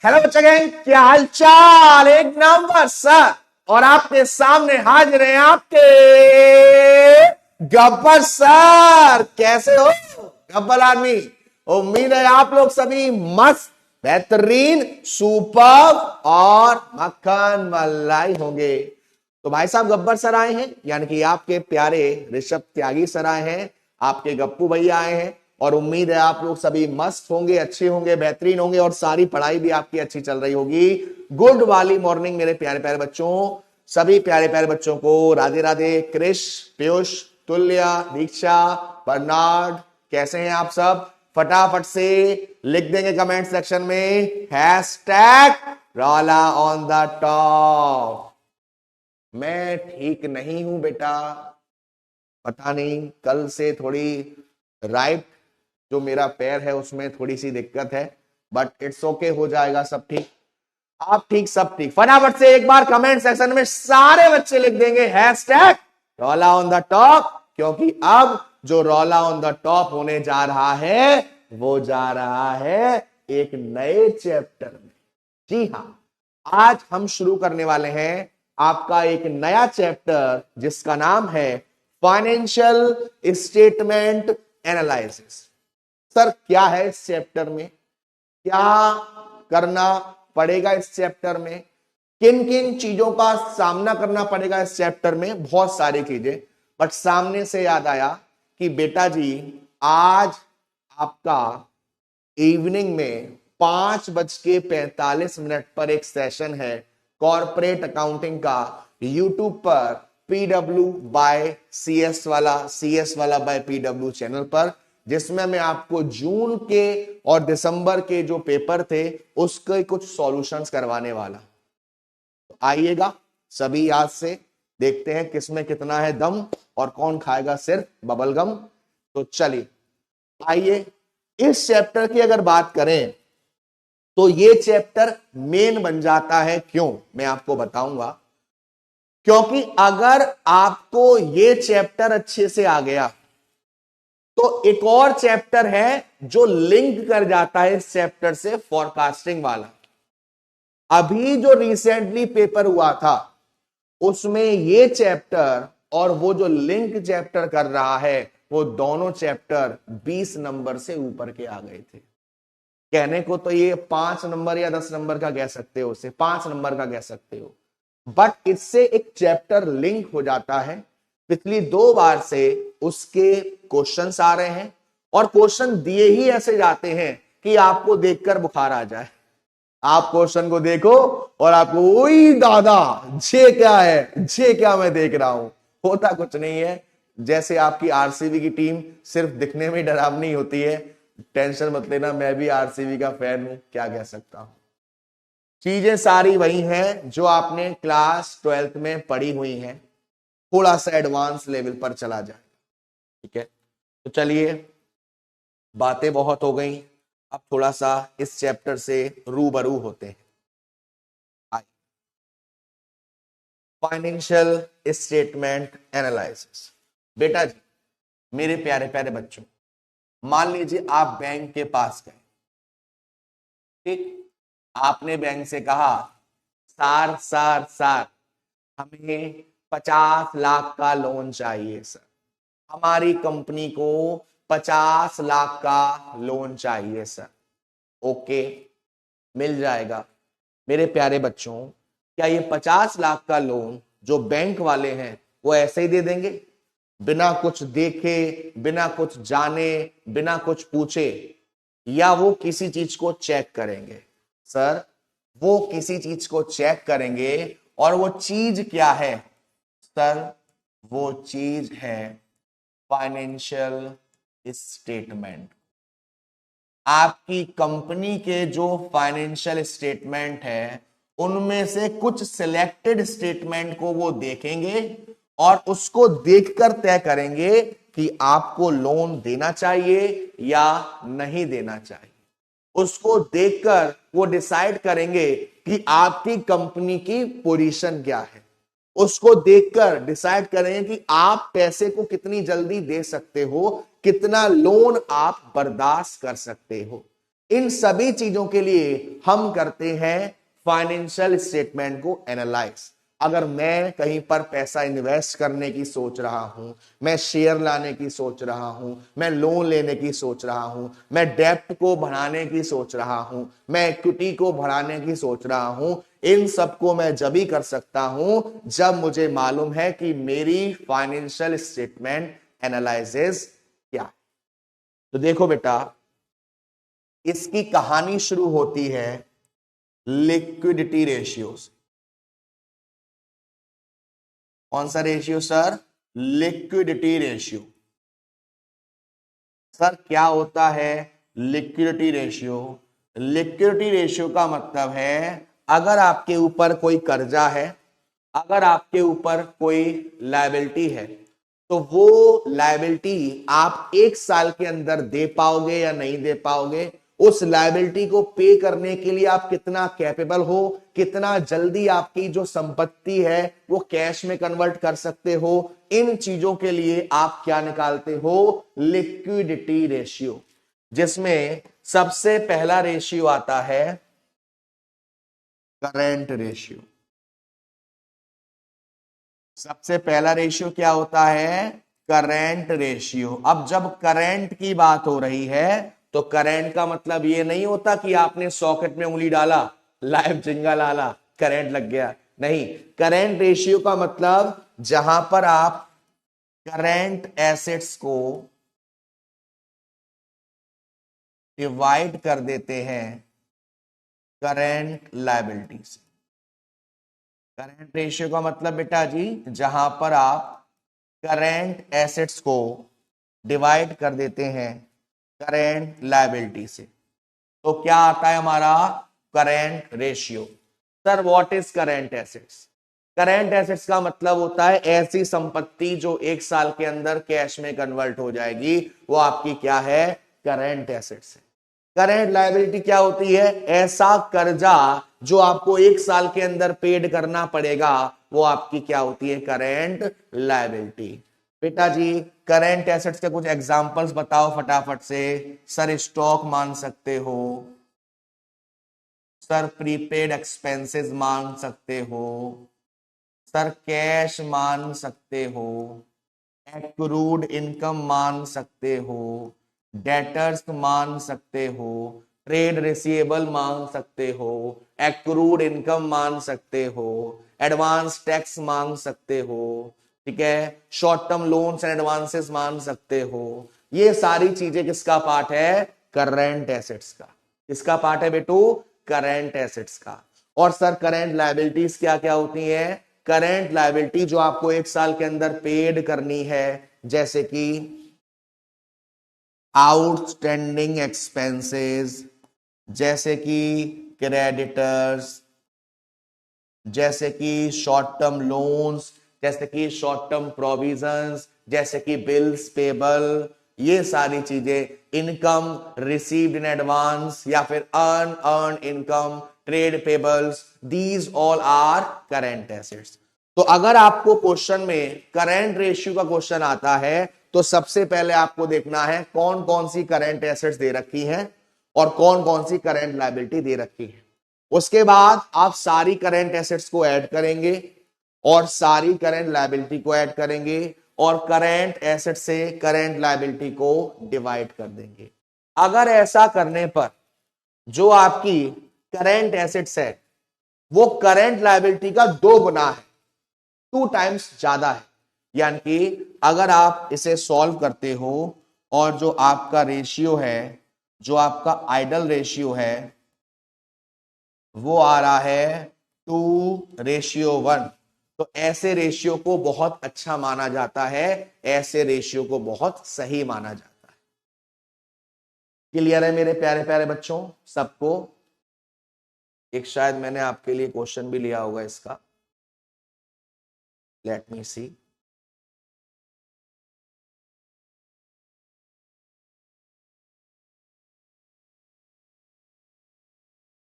Hello बच्चा gang, क्या हाल चाल? एक नंबर सर। और आपके सामने हाजिर हैं आपके गब्बर सर। कैसे हो गब्बर आदमी? उम्मीद है आप लोग सभी मस्त, बेहतरीन, सुपर और मक्खन मलाई होंगे। तो भाई साहब गब्बर सर आए हैं, यानी कि आपके प्यारे ऋषभ त्यागी सर आए हैं, आपके गप्पू भैया आए हैं। और उम्मीद है आप लोग सभी मस्त होंगे, अच्छे होंगे, बेहतरीन होंगे और सारी पढ़ाई भी आपकी अच्छी चल रही होगी। गुड वाली मॉर्निंग मेरे प्यारे प्यारे बच्चों, सभी प्यारे प्यारे बच्चों को राधे राधे। कृष, पीयूष, तुल्य, दीक्षा, बर्नार्ड, कैसे हैं आप सब? फटाफट से लिख देंगे कमेंट सेक्शन में हैशटैग रॉला ऑन द टॉप। मैं ठीक नहीं हूं बेटा, पता नहीं, कल से थोड़ी राइट जो मेरा पैर है उसमें थोड़ी सी दिक्कत है, बट इट्स ओके, हो जाएगा सब ठीक। आप ठीक, सब ठीक। फटाफट से एक बार कमेंट सेक्शन में सारे बच्चे लिख देंगे हैशटैग रॉला ऑन द टॉप, क्योंकि अब जो रॉला ऑन द टॉप होने जा रहा है वो जा रहा है एक नए चैप्टर में। जी हां, आज हम शुरू करने वाले हैं आपका एक नया चैप्टर जिसका नाम है फाइनेंशियल स्टेटमेंट एनालिसिस। सर क्या है इस चैप्टर में, क्या करना पड़ेगा इस चैप्टर में, किन किन चीजों का सामना करना पड़ेगा इस चैप्टर में? बहुत सारी चीजें। बट सामने से याद आया कि बेटा जी आज आपका इवनिंग में 5:45 पर एक सेशन है कॉर्पोरेट अकाउंटिंग का, यूट्यूब पर PW बाय CS वाला बाय PW चैनल पर, जिसमें मैं आपको जून के और दिसंबर के जो पेपर थे उसके कुछ सॉल्यूशंस करवाने वाला। तो आइएगा सभी, आज से देखते हैं किसमें कितना है दम और कौन खाएगा सिर्फ बबल गम। तो चलिए आइए, इस चैप्टर की अगर बात करें तो ये चैप्टर मेन बन जाता है। क्यों, मैं आपको बताऊंगा। क्योंकि अगर आपको ये चैप्टर अच्छे से आ गया तो एक और चैप्टर है जो लिंक कर जाता है इस चैप्टर से, फोरकास्टिंग वाला। अभी जो रिसेंटली पेपर हुआ था उसमें ये चैप्टर और वो जो लिंक चैप्टर कर रहा है वो दोनों चैप्टर 20 नंबर से ऊपर के आ गए थे। कहने को तो ये 5 नंबर या 10 नंबर का कह सकते हो, उसे 5 नंबर का कह सकते हो, बट इससे एक चैप्टर लिंक हो जाता है। पिछली 2 बार से उसके क्वेश्चंस आ रहे हैं और क्वेश्चन दिए ही ऐसे जाते हैं कि आपको देखकर बुखार आ जाए। आप क्वेश्चन को देखो और आपको ओई दादा जे क्या है, जे क्या मैं देख रहा हूं। होता कुछ नहीं है, जैसे आपकी RCB की टीम सिर्फ दिखने में डरावनी होती है। टेंशन मत लेना, मैं भी RCB का फैन हूं, क्या कह सकता हूं। चीजें सारी वही हैं जो आपने क्लास 12th में पढ़ी हुई हैं, थोड़ा सा एडवांस लेवल पर चला जाए। ठीक है, तो चलिए, बातें बहुत हो गई, अब थोड़ा सा इस चैप्टर से रूबरू होते हैं। Financial statement analysis. बेटा जी मेरे प्यारे प्यारे बच्चों, मान लीजिए आप बैंक के पास गए, ठीक, आपने बैंक से कहा सर हमें 50 लाख का लोन चाहिए सर, हमारी कंपनी को 50 लाख का लोन चाहिए सर। ओके, मिल जाएगा। मेरे प्यारे बच्चों, क्या ये 50 लाख का लोन जो बैंक वाले हैं वो ऐसे ही दे देंगे, बिना कुछ देखे, बिना कुछ जाने, बिना कुछ पूछे, या वो किसी चीज को चेक करेंगे? सर वो किसी चीज को चेक करेंगे, और वो चीज क्या है सर? वो चीज है फाइनेंशियल स्टेटमेंट। आपकी कंपनी के जो फाइनेंशियल स्टेटमेंट है उनमें से कुछ सिलेक्टेड स्टेटमेंट को वो देखेंगे और उसको देखकर तय करेंगे कि आपको लोन देना चाहिए या नहीं देना चाहिए। उसको देखकर वो डिसाइड करेंगे कि आपकी कंपनी की पोजीशन क्या है। उसको देखकर डिसाइड करेंगे कि आप पैसे को कितनी जल्दी दे सकते हो, कितना लोन आप बर्दाश्त कर सकते हो। इन सभी चीजों के लिए हम करते हैं फाइनेंशियल स्टेटमेंट को एनालाइज। अगर मैं कहीं पर पैसा इन्वेस्ट करने की सोच रहा हूं, मैं शेयर लाने की सोच रहा हूं, मैं लोन लेने की सोच रहा हूं, मैं डेप्ट को बढ़ाने की सोच रहा हूं, मैं इक्विटी को बढ़ाने की सोच रहा हूं, इन सबको मैं जब ही कर सकता हूं जब मुझे मालूम है कि मेरी फाइनेंशियल स्टेटमेंट एनालाइजेस क्या है। तो देखो बेटा, इसकी कहानी शुरू होती है लिक्विडिटी रेशियो से। कौन सा ratio sir? Liquidity ratio. Sir क्या होता है लिक्विडिटी रेशियो? लिक्विडिटी रेशियो का मतलब है अगर आपके ऊपर कोई कर्जा है, अगर आपके ऊपर कोई लायबिलिटी है, तो वो लायबिलिटी आप 1 साल के अंदर दे पाओगे या नहीं दे पाओगे, उस लायबिलिटी को पे करने के लिए आप कितना कैपेबल हो, कितना जल्दी आपकी जो संपत्ति है वो कैश में कन्वर्ट कर सकते हो, इन चीजों के लिए आप क्या निकालते हो? Liquidity ratio. जिसमें सबसे पहला रेशियो आता है करेंट रेशियो। सबसे पहला रेशियो क्या होता है? Current ratio. अब जब करंट की बात हो रही है तो करंट का मतलब ये नहीं होता कि आपने सॉकेट में उंगली डाला, लाइव जिंगा लाला, करंट लग गया। नहीं, करंट रेशियो का मतलब जहां पर आप करंट एसेट्स को डिवाइड कर देते हैं करंट लायबिलिटी से। करंट रेशियो का मतलब बेटा जी, जहां पर आप करंट एसेट्स को डिवाइड कर देते हैं करंट लायबिलिटी से, तो क्या आता है हमारा? Current ratio. Sir what is current assets? Current assets का मतलब होता है ऐसी संपत्ति जो 1 साल के अंदर कैश में कन्वर्ट हो जाएगी, वो आपकी क्या है? करंट एसेट्स है। करंट लायबिलिटी क्या होती है? ऐसा कर्जा जो आपको 1 साल के अंदर पेड करना पड़ेगा, वो आपकी क्या होती है? Current liability. बेटा जी करंट एसेट्स के कुछ एग्जांपल्स बताओ फटाफट से। सर स्टॉक मान सकते हो, सर प्रीपेड एक्सपेंसेस मान सकते हो, सर कैश मान सकते हो, एक्रूड इनकम मान सकते हो, डेटर्स मान सकते हो, ट्रेड रिसीवेबल मान सकते हो, एक्रूड इनकम मान सकते हो, एडवांस टैक्स मान सकते हो, ठीक है, short term loans and advances मान सकते हो। ये सारी चीजें किसका पार्ट है? करंट एसेट्स का। किसका पार्ट है बेटू? करंट एसेट्स का। और सर करंट लायबिलिटीज क्या क्या होती हैं? करंट लायबिलिटी जो आपको 1 साल के अंदर पेड करनी है, जैसे कि आउटस्टैंडिंग एक्सपेंसेस, जैसे कि क्रेडिटर्स, जैसे कि शॉर्ट टर्म लोन्स, जैसे कि शॉर्ट टर्म प्रोविजंस, जैसे कि बिल्स पेबल, ये सारी चीजें, इनकम रिसीव्ड इन एडवांस या फिर earn income, trade payables, these all are current assets. तो अगर आपको क्वेश्चन में करंट रेशियो का क्वेश्चन आता है तो सबसे पहले आपको देखना है कौन कौन सी करंट एसेट्स दे रखी हैं और कौन कौन सी करंट लायबिलिटी दे रखी है। उसके बाद आप सारी करंट एसेट्स को ऐड करेंगे और सारी करंट लायबिलिटी को ऐड करेंगे और करंट एसेट से करंट लायबिलिटी को डिवाइड कर देंगे। अगर ऐसा करने पर जो आपकी करंट एसेट्स है वो करंट लायबिलिटी का 2 गुना है, 2 टाइम्स ज्यादा है, यानी कि अगर आप इसे सॉल्व करते हो और जो आपका रेशियो है, जो आपका आइडल रेशियो है, वो आ रहा है 2:1, तो ऐसे रेशियो को बहुत अच्छा माना जाता है, ऐसे रेशियो को बहुत सही माना जाता है। क्लियर है मेरे प्यारे प्यारे बच्चों सबको? एक शायद मैंने आपके लिए क्वेश्चन भी लिया होगा इसका, लेट मी सी।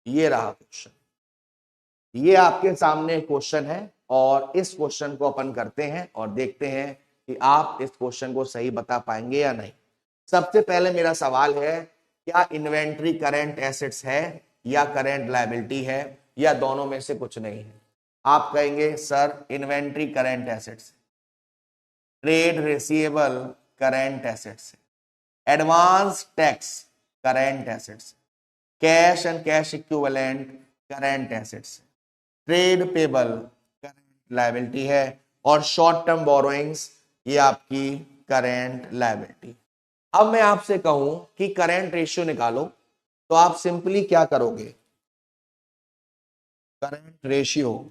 ये रहा क्वेश्चन, ये आपके सामने क्वेश्चन है और इस क्वेश्चन को अपन करते हैं और देखते हैं कि आप इस क्वेश्चन को सही बता पाएंगे या नहीं। सबसे पहले मेरा सवाल है क्या इन्वेंट्री करंट एसेट्स है या करंट लायबिलिटी है या दोनों में से कुछ नहीं है? आप कहेंगे sir inventory current assets, trade receivable current assets, advance tax current assets, cash and cash equivalent current assets, trade payable current liability है और शॉर्ट टर्म बोरोइंग्स ये आपकी करंट लायबिलिटी। अब मैं आपसे कहूं कि करंट रेशियो निकालो तो आप सिंपली क्या करोगे? Current ratio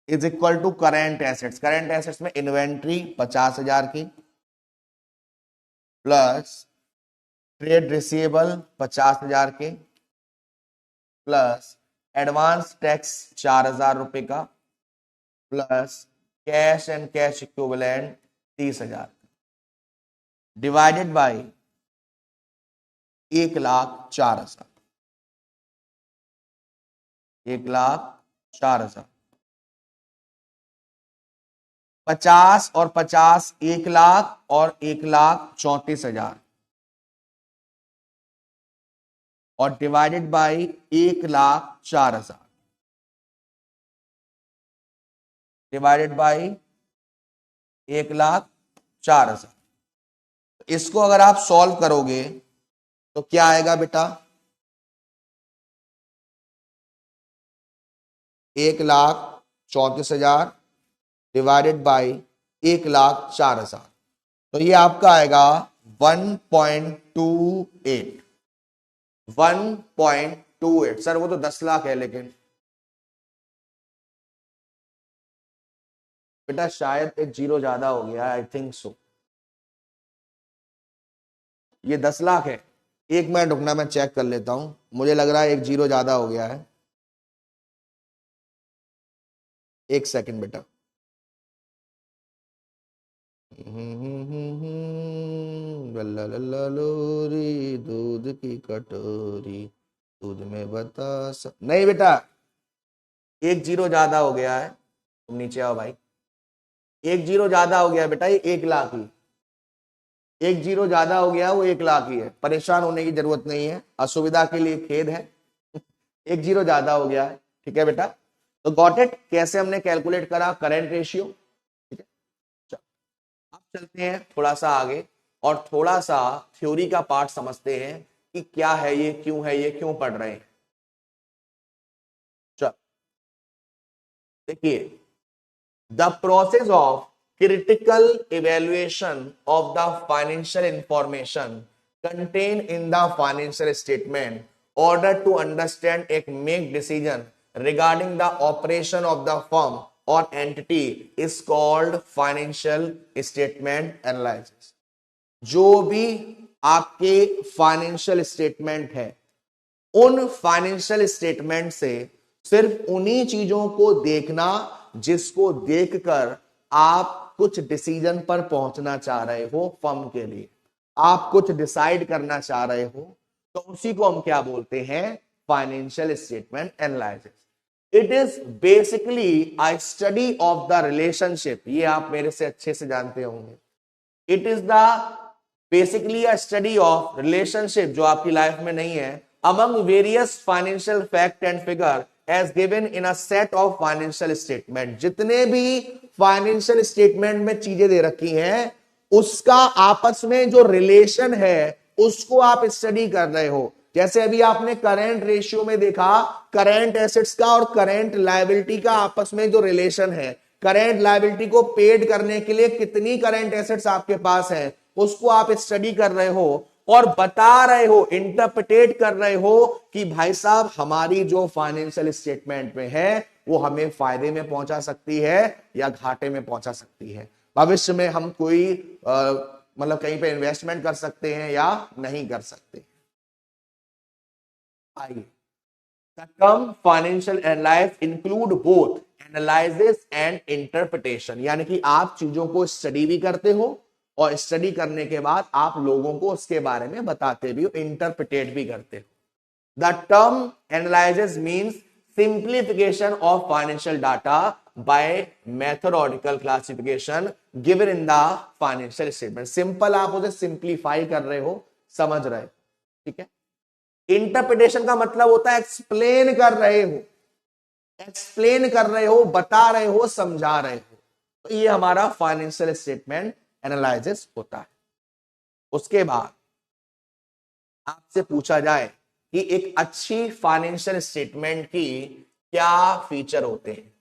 is equal to current assets. Current assets में इन्वेंट्री 50,000 की प्लस ट्रेड रिसीवेबल 50,000 के प्लस एडवांस टैक्स 4,000 रुपए का plus cash and cash equivalent 30,000 divided by 1,04,000। 1,04,000 50 और 50 1,00,000 और 1,34,000 और डिवाइडेड बाय 1,04,000 डिवाइडेड बाय 1,04,000। इसको अगर आप सॉल्व करोगे तो क्या आएगा बेटा? 1,34,000 डिवाइडेड बाय 1,04,000 तो ये आपका आएगा 1.28। 1.28 सर वो तो 10 लाख है लेकिन बेटा शायद एक जीरो ज्यादा हो गया, आई थिंक सो। ये 10 लाख है। एक मिनट रुकना, मैं चेक कर लेता हूं, मुझे लग रहा है एक जीरो ज्यादा हो गया है। एक सेकंड बेटा। लल्ला लल्ला लोरी दूध की कटोरी दूध में बतासा। नहीं बेटा एक जीरो ज्यादा हो गया है, तुम नीचे आओ भाई। एक जीरो ज्यादा हो गया बेटा, ये 1,00,000 ही। एक जीरो ज्यादा हो गया, वो 1,00,000 ही है। परेशान होने की जरूरत नहीं है, असुविधा के लिए खेद है। एक जीरो ज्यादा हो गया है, ठीक है बेटा। तो गॉट इट? कैसे हमने कैलकुलेट करा करंट रेशियो, ठीक है। अब चलते हैं थोड़ा सा आगे और थोड़ा सा थ्योरी का पार्ट समझते हैं कि क्या है ये, क्यों है ये, क्यों पढ़ रहे हैं। चल देखिए, the process of critical evaluation of the financial information contained in the financial statement order to understand and make decision regarding the operation of the firm or entity is called financial statement analysis। जो भी आपके financial statement है, उन financial statement से सिर्फ उन्हीं चीजों को देखना जिसको देखकर आप कुछ डिसीजन पर पहुंचना चाह रहे हो फर्म के लिए, आप कुछ डिसाइड करना चाह रहे हो, तो उसी को हम क्या बोलते हैं? Financial statement analysis. It is basically a study of the relationship. ये आप मेरे से अच्छे से जानते होंगे। It is the basically a study of relationship जो आपकी लाइफ में नहीं है, among various financial fact and figure as given in a set of financial statement। जितने भी फाइनेंशियल स्टेटमेंट में चीजें दे रखी हैं, उसका आपस में जो रिलेशन है उसको आप स्टडी कर रहे हो। जैसे अभी आपने करंट रेशियो में देखा, करंट एसेट्स का और करंट लायबिलिटी का आपस में जो रिलेशन है, करंट लायबिलिटी को पेड करने के लिए कितनी करंट एसेट्स आपके पास है, उसको आप स्टडी कर रहे हो और बता रहे हो, इंटरप्रिटेट कर रहे हो कि भाई साहब हमारी जो फाइनेंशियल स्टेटमेंट में है वो हमें फायदे में पहुंचा सकती है या घाटे में पहुंचा सकती है। भविष्य में हम कोई मतलब कहीं पे इन्वेस्टमेंट कर सकते हैं या नहीं कर सकते। आइए, the term financial analysis include both analysis and interpretation. यानी कि आप चीजों को स्टडी भी करते हो और स्टडी करने के बाद आप लोगों को उसके बारे में बताते भी हो, इंटरप्रिटेट भी करते हो। The term analysis means simplification of financial data by methodological classification given in the financial statement. Simple आप उसे सिंप्लीफाई कर रहे हो, समझ रहे हो। ठीक है। इंटरप्रिटेशन का मतलब होता है एक्सप्लेन कर रहे हो, एक्सप्लेन कर रहे हो, बता रहे हो, समझा रहे हो। तो ये हमारा फाइनेंशियल स्टेटमेंट एनालिसिस होता है। उसके बाद आपसे पूछा जाए कि एक अच्छी फाइनेंशियल स्टेटमेंट की क्या फीचर होते हैं।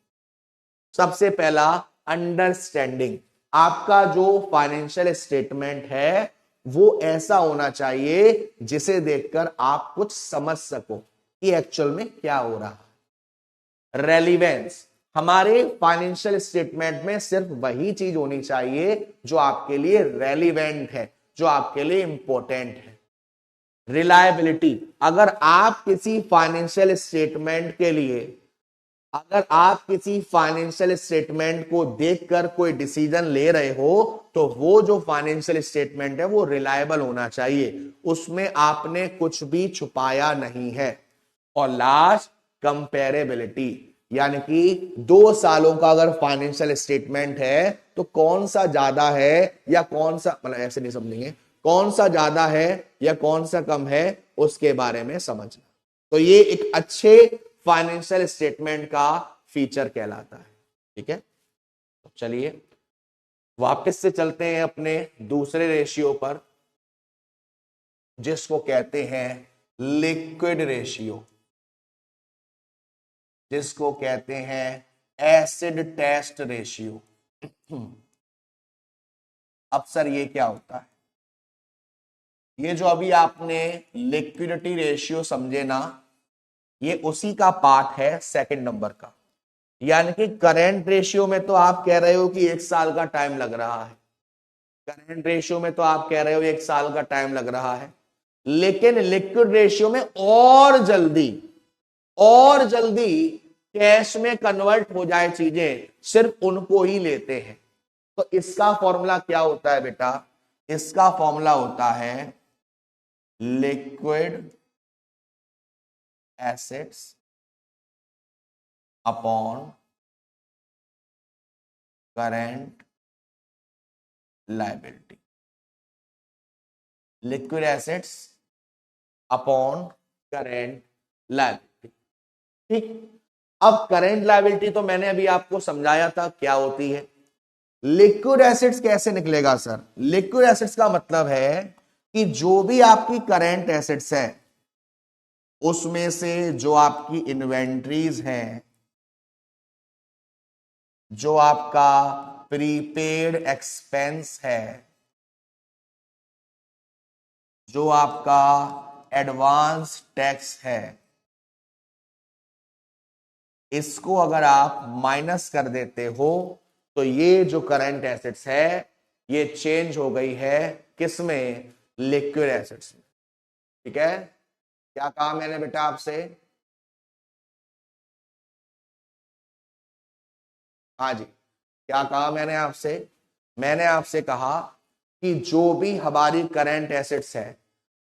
सबसे पहला, अंडरस्टैंडिंग। आपका जो फाइनेंशियल स्टेटमेंट है वो ऐसा होना चाहिए जिसे देखकर आप कुछ समझ सको कि एक्चुअल में क्या हो रहा है। रेलिवेंस, हमारे फाइनेंशियल स्टेटमेंट में सिर्फ वही चीज होनी चाहिए जो आपके लिए रेलिवेंट है, जो आपके लिए इंपॉर्टेंट है। रिलायबिलिटी, अगर आप किसी फाइनेंशियल स्टेटमेंट के लिए, अगर आप किसी फाइनेंशियल स्टेटमेंट को देखकर कोई डिसीजन ले रहे हो तो वो जो फाइनेंशियल स्टेटमेंट है वो रिलायबल होना चाहिए, उसमें आपने कुछ भी छुपाया नहीं है। और लास्ट, कंपेरेबिलिटी, यानी कि 2 सालों का अगर फाइनेंशियल स्टेटमेंट है तो कौन सा ज्यादा है या कौन सा, मतलब ऐसे नहीं समझेंगे, कौन सा ज्यादा है या कौन सा कम है उसके बारे में समझना। तो ये एक अच्छे फाइनेंशियल स्टेटमेंट का फीचर कहलाता है। ठीक है, तो चलिए वापस से चलते हैं अपने दूसरे रेशियो पर, जिसको कहते हैं लिक्विड रेशियो, जिसको कहते हैं एसिड टेस्ट रेशियो। अब सर ये क्या होता है? ये जो अभी आपने लिक्विडिटी रेशियो समझे ना, ये उसी का पार्ट है सेकंड नंबर का। यानी कि करेंट रेशियो में तो आप कह रहे हो कि 1 साल का टाइम लग रहा है, करेंट रेशियो में तो आप कह रहे हो 1 साल का टाइम लग रहा है, लेकिन लिक्विड रेशियो में और जल्दी, और जल्दी कैश में कन्वर्ट हो जाए चीजें, सिर्फ उनको ही लेते हैं। तो इसका फॉर्मूला क्या होता है बेटा? इसका फॉर्मूला होता है liquid assets upon current liability. Liquid assets upon current liability. ठीक, अब करेंट लायबिलिटी तो मैंने अभी आपको समझाया था क्या होती है। लिक्विड एसेट्स कैसे निकलेगा सर? लिक्विड एसेट्स का मतलब है कि जो भी आपकी करेंट एसेट्स है उसमें से जो आपकी इन्वेंट्रीज हैं, जो आपका प्रीपेड एक्सपेंस है, जो आपका एडवांस टैक्स है, इसको अगर आप माइनस कर देते हो तो ये जो करंट एसेट्स है ये चेंज हो गई है किसमें? लिक्विड एसेट्स में। ठीक है, क्या कहा मैंने बेटा आपसे? हाँ जी, क्या कहा मैंने आपसे? मैंने आपसे कहा कि जो भी हमारी करंट एसेट्स है,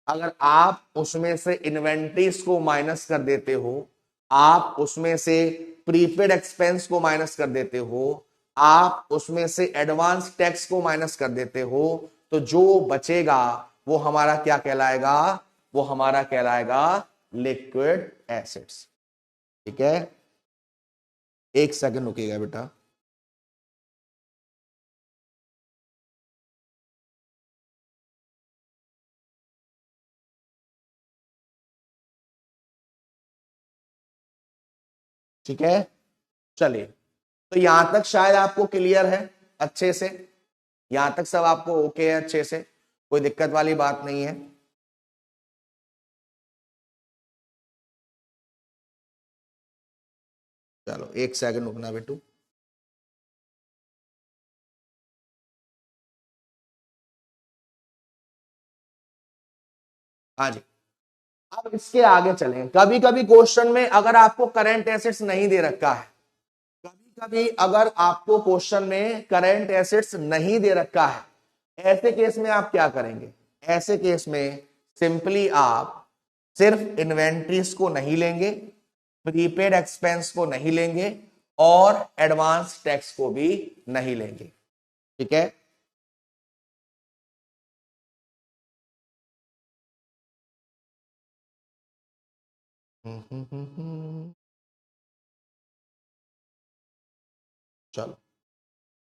अगर आप उसमें से इन्वेंट्रीज को माइनस कर देते हो, आप उसमें से प्रीपेड एक्सपेंस को माइनस कर देते हो, आप उसमें से एडवांस टैक्स को माइनस कर देते हो, तो जो बचेगा वो हमारा क्या कहलाएगा? वो हमारा कहलाएगा लिक्विड एसेट्स। ठीक है, एक सेकंड रुकिएगा बेटा। ठीक है, चलिए, तो यहां तक शायद आपको क्लियर है अच्छे से, यहां तक सब आपको ओके है अच्छे से, कोई दिक्कत वाली बात नहीं है। चलो एक सेकंड रुकना बेटू। हाँ जी, अब इसके आगे चलें। कभी कभी क्वेश्चन में अगर आपको करंट एसेट्स नहीं दे रखा है, कभी कभी अगर आपको क्वेश्चन में करंट एसेट्स नहीं दे रखा है, ऐसे केस में आप क्या करेंगे? ऐसे केस में सिंपली आप सिर्फ इन्वेंट्रीज को नहीं लेंगे, प्रीपेड एक्सपेंस को नहीं लेंगे और एडवांस टैक्स को भी नहीं लेंगे। ठीक है, चलो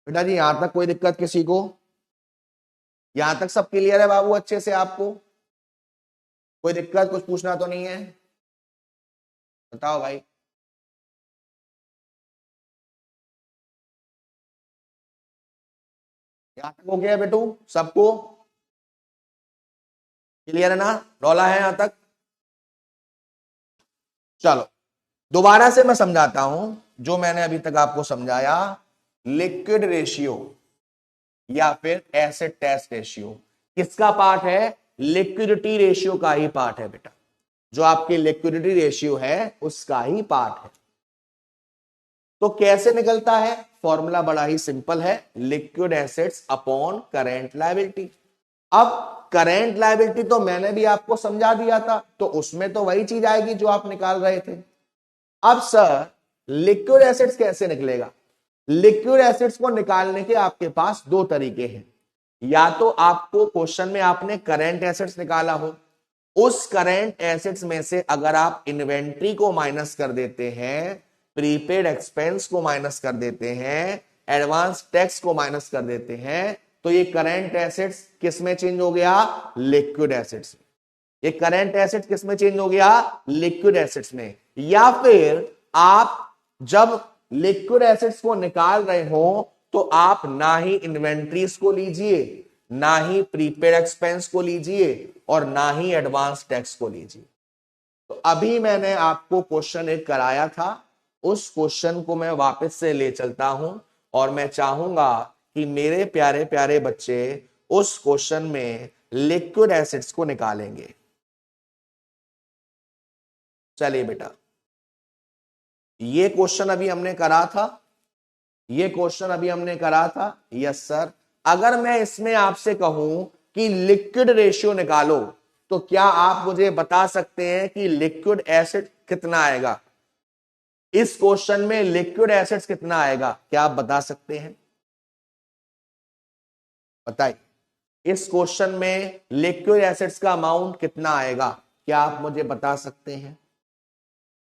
बेटा जी, यहां तक कोई दिक्कत किसी को? यहां तक सब क्लियर है बाबू अच्छे से? आपको कोई दिक्कत, कुछ पूछना तो नहीं है? बताओ भाई। यहां तक हो गया बेटू सबको? क्लियर है ना? रौला है यहां तक? चलो दोबारा से मैं समझाता हूं जो मैंने अभी तक आपको समझाया। लिक्विड रेशियो या फिर एसिड टेस्ट रेशियो किसका पार्ट है? लिक्विडिटी रेशियो का ही पार्ट है बेटा। जो आपकी लिक्विडिटी रेशियो है उसका ही पार्ट है। तो कैसे निकलता है? फॉर्मूला बड़ा ही सिंपल है, liquid assets upon current liability. अब करेंट लायबिलिटी तो मैंने भी आपको समझा दिया था, तो उसमें तो वही चीज आएगी जो आप निकाल रहे थे। अब सर लिक्विड एसेट्स कैसे निकलेगा? लिक्विड एसेट्स को निकालने के आपके पास दो तरीके हैं। या तो आपको क्वेश्चन में आपने करेंट एसेट्स निकाला हो, उस करेंट एसेट्स में से अगर आप इन्वेंट्री को माइनस कर देते हैं, प्रीपेड एक्सपेंस को माइनस कर देते हैं, एडवांस टैक्स को माइनस कर देते हैं, तो ये करेंट एसेट्स किस में चेंज हो गया? लिक्विड एसेट्स में। ये करेंट एसेट किस में चेंज हो गया? लिक्विड एसेट्स में। या फिर आप जब लिक्विड एसेट्स को निकाल रहे हो तो आप ना ही इन्वेंट्रीज को लीजिए, ना ही प्रीपेड एक्सपेंस को लीजिए, और ना ही एडवांस टैक्स को लीजिए। तो अभी मैंने आपको क्वेश्चन एक कराया था, उस क्वेश्चन को मैं वापस से ले चलता हूं और मैं चाहूंगा कि मेरे प्यारे प्यारे बच्चे उस क्वेश्चन में लिक्विड एसिड्स को निकालेंगे। चलिए बेटा, ये क्वेश्चन अभी हमने करा था, ये क्वेश्चन अभी हमने करा था। Yes sir. अगर मैं इसमें आपसे कहूं कि लिक्विड रेशियो निकालो, तो क्या आप मुझे बता सकते हैं कि लिक्विड एसिड कितना आएगा? इस क्वेश्चन में लिक्विड एसिड्स कितना आएगा? क्या आप बता सकते हैं? बताइए, इस क्वेश्चन में लिक्विड एसिड्स का अमाउंट कितना आएगा? क्या आप मुझे बता सकते हैं?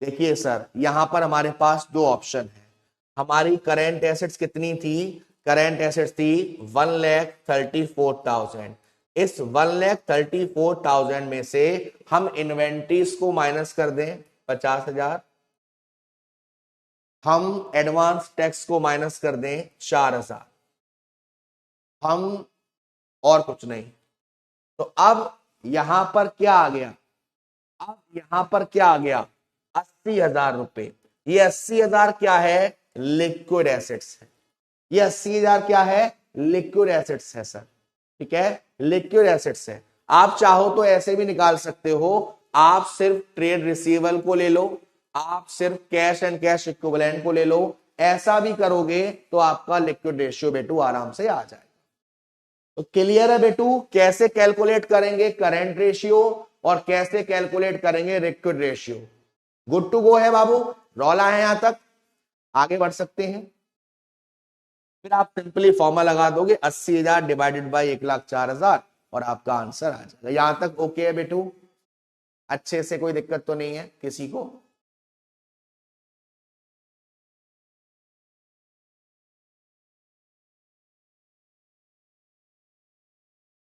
देखिए सर, यहां पर हमारे पास दो ऑप्शन है। हमारी करेंट एसेट्स कितनी थी? करेंट एसेट्स थी 1,34,000। इस 1,34,000 में से हम इन्वेंट्रीज को माइनस कर दें 50,000, हम एडवांस टैक्स को माइनस कर दें 4,000, हम और कुछ नहीं। तो अब यहां पर क्या आ गया? अब यहां पर क्या आ गया? 80,000 रुपए। ये 80,000 क्या है? लिक्विड एसेट्स है। ये 80,000 क्या है? लिक्विड एसेट्स है सर। ठीक है, लिक्विड एसेट्स है। आप चाहो तो ऐसे भी निकाल सकते हो, आप सिर्फ ट्रेड रिसीवेबल को ले लो, आप सिर्फ कैश एंड कैश इक्विवेलेंट को ले लो। ऐसा भी करोगे तो आपका लिक्विड रेशियो बेटू आराम से आ जाएगा। तो क्लियर है बेटू कैसे कैलकुलेट करेंगे करेंट रेशियो और कैसे कैलकुलेट करेंगे liquid ratio? Good to go है बाबू? रौला है यहां तक? आगे बढ़ सकते हैं। फिर आप सिंपली फॉर्मूला लगा दोगे 80,000 डिवाइडेड बाई 1,04,000 और आपका आंसर आ जाएगा। यहां तक ओके है बेटू? अच्छे से कोई दिक्कत तो नहीं है किसी को?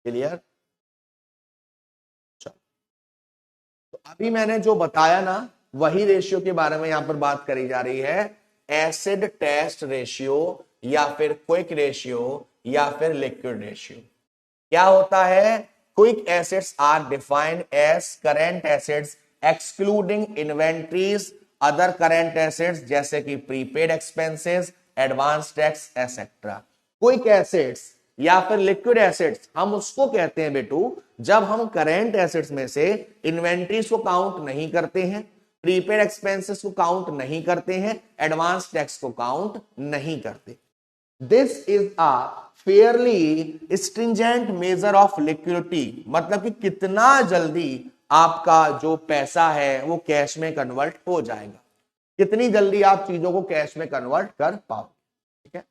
क्लियर? चलो, तो अभी मैंने जो बताया ना वही रेशियो के बारे में यहां पर बात करी जा रही है। एसिड टेस्ट रेशियो या फिर क्विक रेशियो या फिर लिक्विड रेशियो। क्या होता है? Quick assets are defined as current assets excluding inventories, other current assets जैसे कि prepaid expenses, advance tax etcetera. Quick assets या फिर लिक्विड एसेट्स हम उसको कहते हैं बेटू जब हम करेंट एसेट्स में से इन्वेंट्रीज को काउंट नहीं करते हैं, प्रीपेड एक्सपेंसेस को काउंट नहीं करते हैं, एडवांस टैक्स को काउंट नहीं करते। This is a fairly stringent measure of liquidity, मतलब कि कितना जल्दी आपका जो पैसा है वो कैश में कन्वर्ट हो जाएगा, कितनी जल्दी आप चीजों को कैश में कन्वर्ट कर पाओ। ठीक है,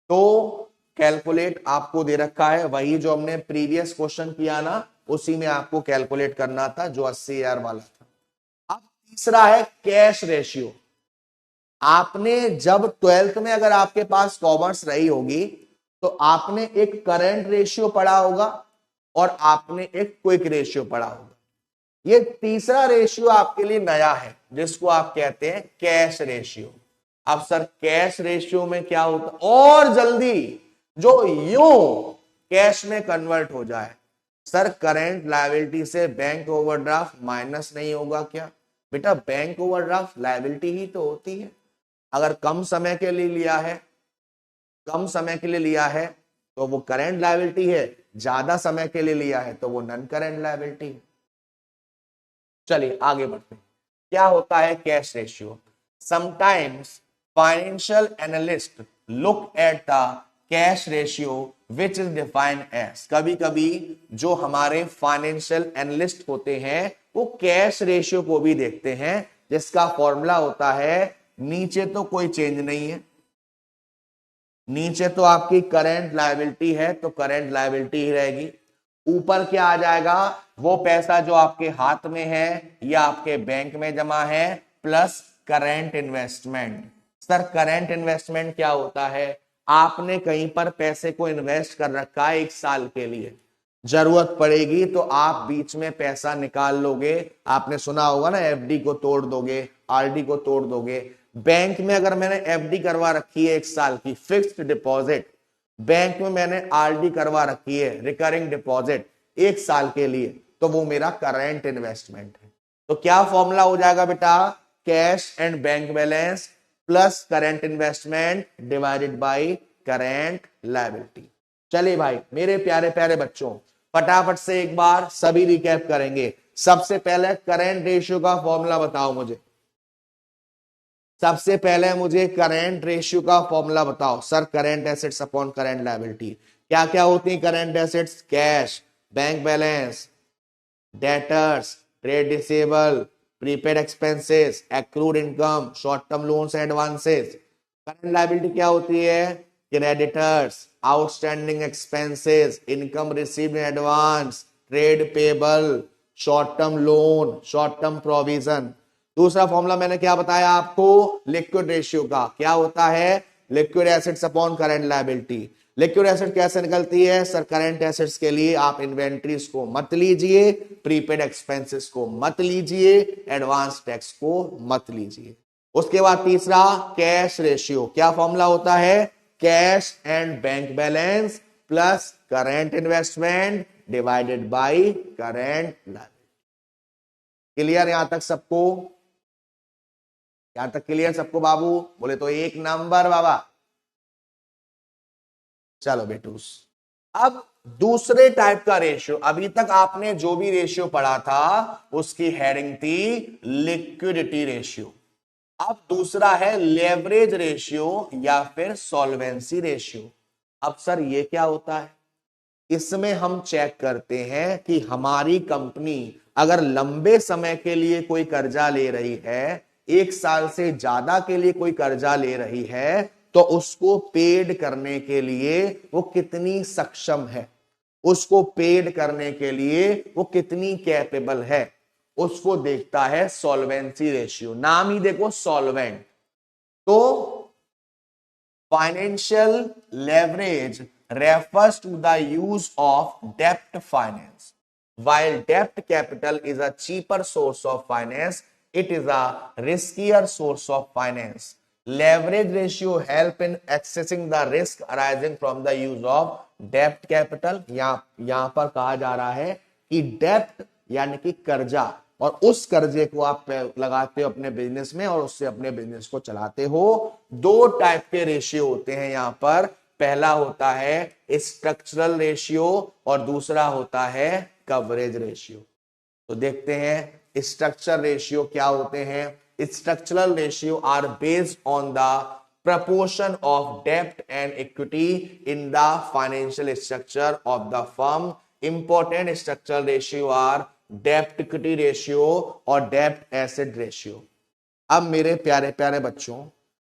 तो कैलकुलेट आपको दे रखा है वही जो हमने प्रीवियस क्वेश्चन किया ना, उसी में आपको कैलकुलेट करना था जो 80,000 वाला था। अब तीसरा है कैश रेशियो। आपने जब 12th में अगर आपके पास कॉमर्स रही होगी तो आपने एक करंट रेशियो पढ़ा होगा और आपने एक क्विक रेशियो पढ़ा होगा। ये तीसरा रेशियो आपके लिए नया है जिसको आप कहते हैं कैश रेशियो। अब सर कैश रेशियो में क्या होता और जल्दी जो यूं कैश में कन्वर्ट हो जाए। सर करंट लायबिलिटी से बैंक ओवरड्राफ्ट माइनस नहीं होगा क्या? बेटा बैंक ओवरड्राफ्ट लायबिलिटी ही तो होती है। अगर कम समय के लिए लिया है, कम समय के लिए लिया है तो वो करंट लायबिलिटी है, ज्यादा समय के लिए लिया है तो वो नॉन करंट लायबिलिटी है। चलिए आगे बढ़ते हैं। क्या होता है cash ratio? Sometimes financial analyst look at the cash ratio which is defined as. कभी कभी जो हमारे फाइनेंशियल एनालिस्ट होते हैं वो कैश रेशियो को भी देखते हैं जिसका फॉर्मूला होता है, नीचे तो कोई चेंज नहीं है, नीचे तो आपकी करंट लायबिलिटी है तो करंट लायबिलिटी ही रहेगी। ऊपर क्या आ जाएगा? वो पैसा जो आपके हाथ में है या आपके बैंक में जमा है plus current investment. Sir current investment क्या होता है? आपने कहीं पर पैसे को इन्वेस्ट कर रखा है 1 साल के लिए, जरूरत पड़ेगी तो आप बीच में पैसा निकाल लोगे। आपने सुना होगा ना, एफडी को तोड़ दोगे, आरडी को तोड़ दोगे। बैंक में अगर मैंने एफडी करवा रखी है 1 साल की फिक्स्ड डिपॉजिट, बैंक में मैंने आरडी करवा रखी है रिकरिंग डिपॉजिट 1 साल के लिए, तो वो मेरा करंट इन्वेस्टमेंट है। तो क्या फॉर्मूला हो जाएगा बेटा? Cash and bank balance plus current investment divided by current liability. चलिए भाई मेरे प्यारे प्यारे बच्चों, फटाफट से एक बार सभी रिकैप करेंगे। सबसे पहले करंट रेशियो का फॉर्मूला बताओ मुझे। सबसे पहले मुझे करंट रेशियो का फॉर्मूला बताओ। Sir current assets upon current liability. क्या क्या होती है current assets? Cash, bank balance, debtors, trade receivable, prepaid expenses, accrued income, short term loans advances. Current liability क्या होती है? Creditors, outstanding expenses, income received in advance, trade payable, short term loan, short term provision. दूसरा formula मैंने क्या बताया आपको? Liquid ratio का। क्या होता है? Liquid assets upon current liability. Liquid asset कैसे निकलती है? सर करंट एसेट्स के लिए आप इन्वेंट्रीज को मत लीजिए, प्रीपेड एक्सपेंसेस को मत लीजिए, एडवांस टैक्स को मत लीजिए। उसके बाद तीसरा कैश रेशियो। क्या फॉर्मूला होता है? Cash and bank balance plus current investment divided by current liability. Clear यहां तक सबको? यहां तक क्लियर सबको बाबू? बोले तो एक नंबर बाबा। चलो बेटूस, अब दूसरे टाइप का रेशियो। अभी तक आपने जो भी रेशियो पढ़ा था उसकी हेडिंग थी लिक्विडिटी रेशियो। अब दूसरा है लेवरेज रेशियो या फिर सॉल्वेंसी रेशियो। अब सर ये क्या होता है? इसमें हम चेक करते हैं कि हमारी कंपनी अगर लंबे समय के लिए कोई कर्जा ले रही है, 1 साल से ज्यादा के लिए कोई कर्जा ले रही है, तो उसको पेड करने के लिए वो कितनी सक्षम है, उसको पेड करने के लिए वो कितनी कैपेबल है, उसको देखता है सॉल्वेंसी रेशियो। नाम ही देखो सॉल्वेंट। तो financial leverage refers to the use of debt finance. While debt capital is a cheaper source of finance, it is a riskier source of finance. Leverage ratio help in accessing the risk arising from the use of debt capital. यहां पर कहा जा रहा है कि डेप्ट यानी कि कर्जा, और उस कर्जे को आप लगाते हो अपने बिजनेस में और उससे अपने बिजनेस को चलाते हो। दो टाइप के रेशियो होते हैं यहां पर। पहला होता है स्ट्रक्चरल रेशियो और दूसरा होता है कवरेज रेशियो। तो देखते हैं स्ट्रक्चरल रेशियो क्या होते हैं। Structural ratio are based on the proportion of debt and equity in the financial structure of the firm. Important structural ratio are debt equity ratio और debt asset ratio। अब मेरे प्यारे प्यारे बच्चों,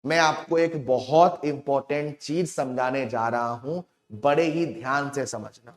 मैं आपको एक बहुत इंपॉर्टेंट चीज समझाने जा रहा हूं, बड़े ही ध्यान से समझना।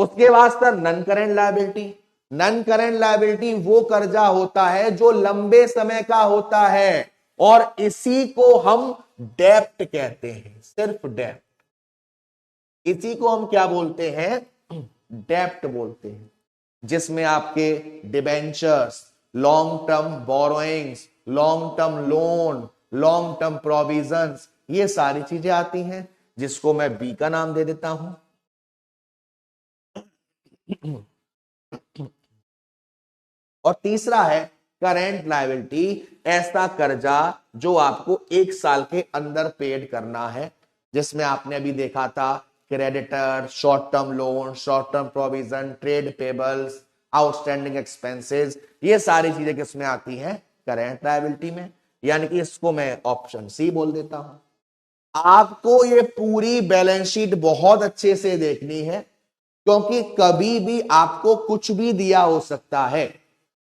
उसके बाद sir non current liability. Non current liability वो कर्जा होता है जो लंबे समय का होता है और इसी को हम डेप्ट कहते हैं, सिर्फ डेप्ट। इसी को हम क्या बोलते हैं, डेप्ट बोलते हैं, जिसमें आपके debentures, long term borrowings, long term loan, long term provisions, ये सारी चीजें आती हैं, जिसको मैं बी का नाम दे देता हूं। और तीसरा है करेंट लायबिलिटी, ऐसा कर्जा जो आपको 1 साल के अंदर पेड करना है, जिसमें आपने अभी देखा था creditor, short term loan, short term provision, trade payables, outstanding expenses, ये सारी चीजें किसमें आती हैं, करेंट लायबिलिटी में। यानी कि इसको मैं ऑप्शन सी बोल देता हूं। आपको ये पूरी बैलेंस शीट बहुत अच्छे से देखनी है, क्योंकि कभी भी आपको कुछ भी दिया हो सकता है।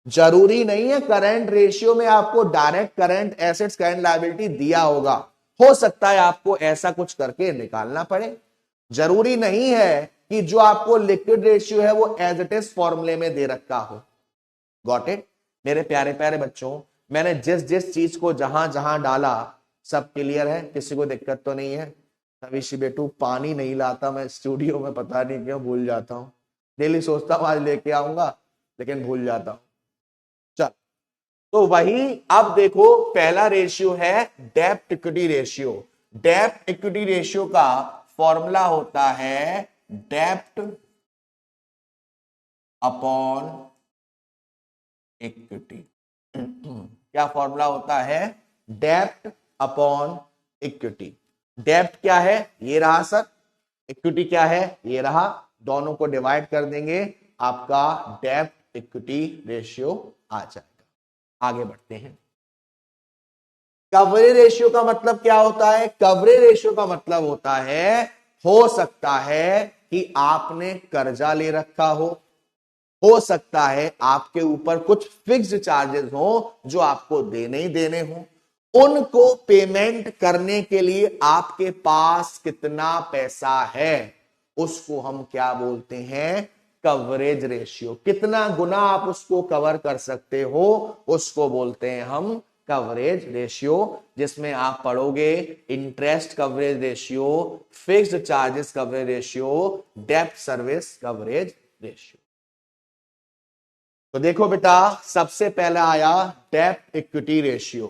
जरूरी नहीं है करंट रेशियो में आपको direct current assets current liability दिया होगा, हो सकता है आपको ऐसा कुछ करके निकालना पड़े। जरूरी नहीं है कि जो आपको लिक्विड रेशियो है वो एज इट इज फॉर्मूले में दे रखा हो। गॉट इट मेरे प्यारे प्यारे बच्चों, मैंने जिस जिस चीज को जहां जहां डाला सब क्लियर है, किसी को दिक्कत तो नहीं है। तविशी बेटू पानी नहीं लाता मैं स्टूडियो में, पता नहीं क्यों भूल जाता हूं। डेली सोचता हूं आज लेके आऊंगा लेकिन भूल जाता हूं। चल, तो वही अब देखो पहला रेशियो है डेप्ट इक्विटी रेशियो। डेप्ट इक्विटी रेशियो का फॉर्मूला होता है डेप्ट अपॉन इक्विटी। क्या फॉर्मूला होता है, डेप्ट अपॉन इक्विटी। डेप्ट क्या है, ये रहा सर, इक्विटी क्या है, ये रहा, दोनों को डिवाइड कर देंगे, आपका डेप्ट इक्विटी रेशियो आ जाएगा। आगे बढ़ते हैं। कवरेज रेशियो का मतलब क्या होता है, कवरेज रेशियो का मतलब होता है, हो सकता है कि आपने कर्जा ले रखा हो सकता है आपके ऊपर कुछ फिक्स्ड चार्जेस हो जो आपको देने ही देने हो, उनको पेमेंट करने के लिए आपके पास कितना पैसा है, उसको हम क्या बोलते हैं, कवरेज रेशियो। कितना गुना आप उसको कवर कर सकते हो उसको बोलते हैं हम कवरेज रेशियो, जिसमें आप पढ़ोगे interest coverage ratio, fixed charges coverage ratio, डेब्ट सर्विस कवरेज रेशियो। तो देखो बेटा, सबसे पहला आया डेब्ट इक्विटी रेशियो।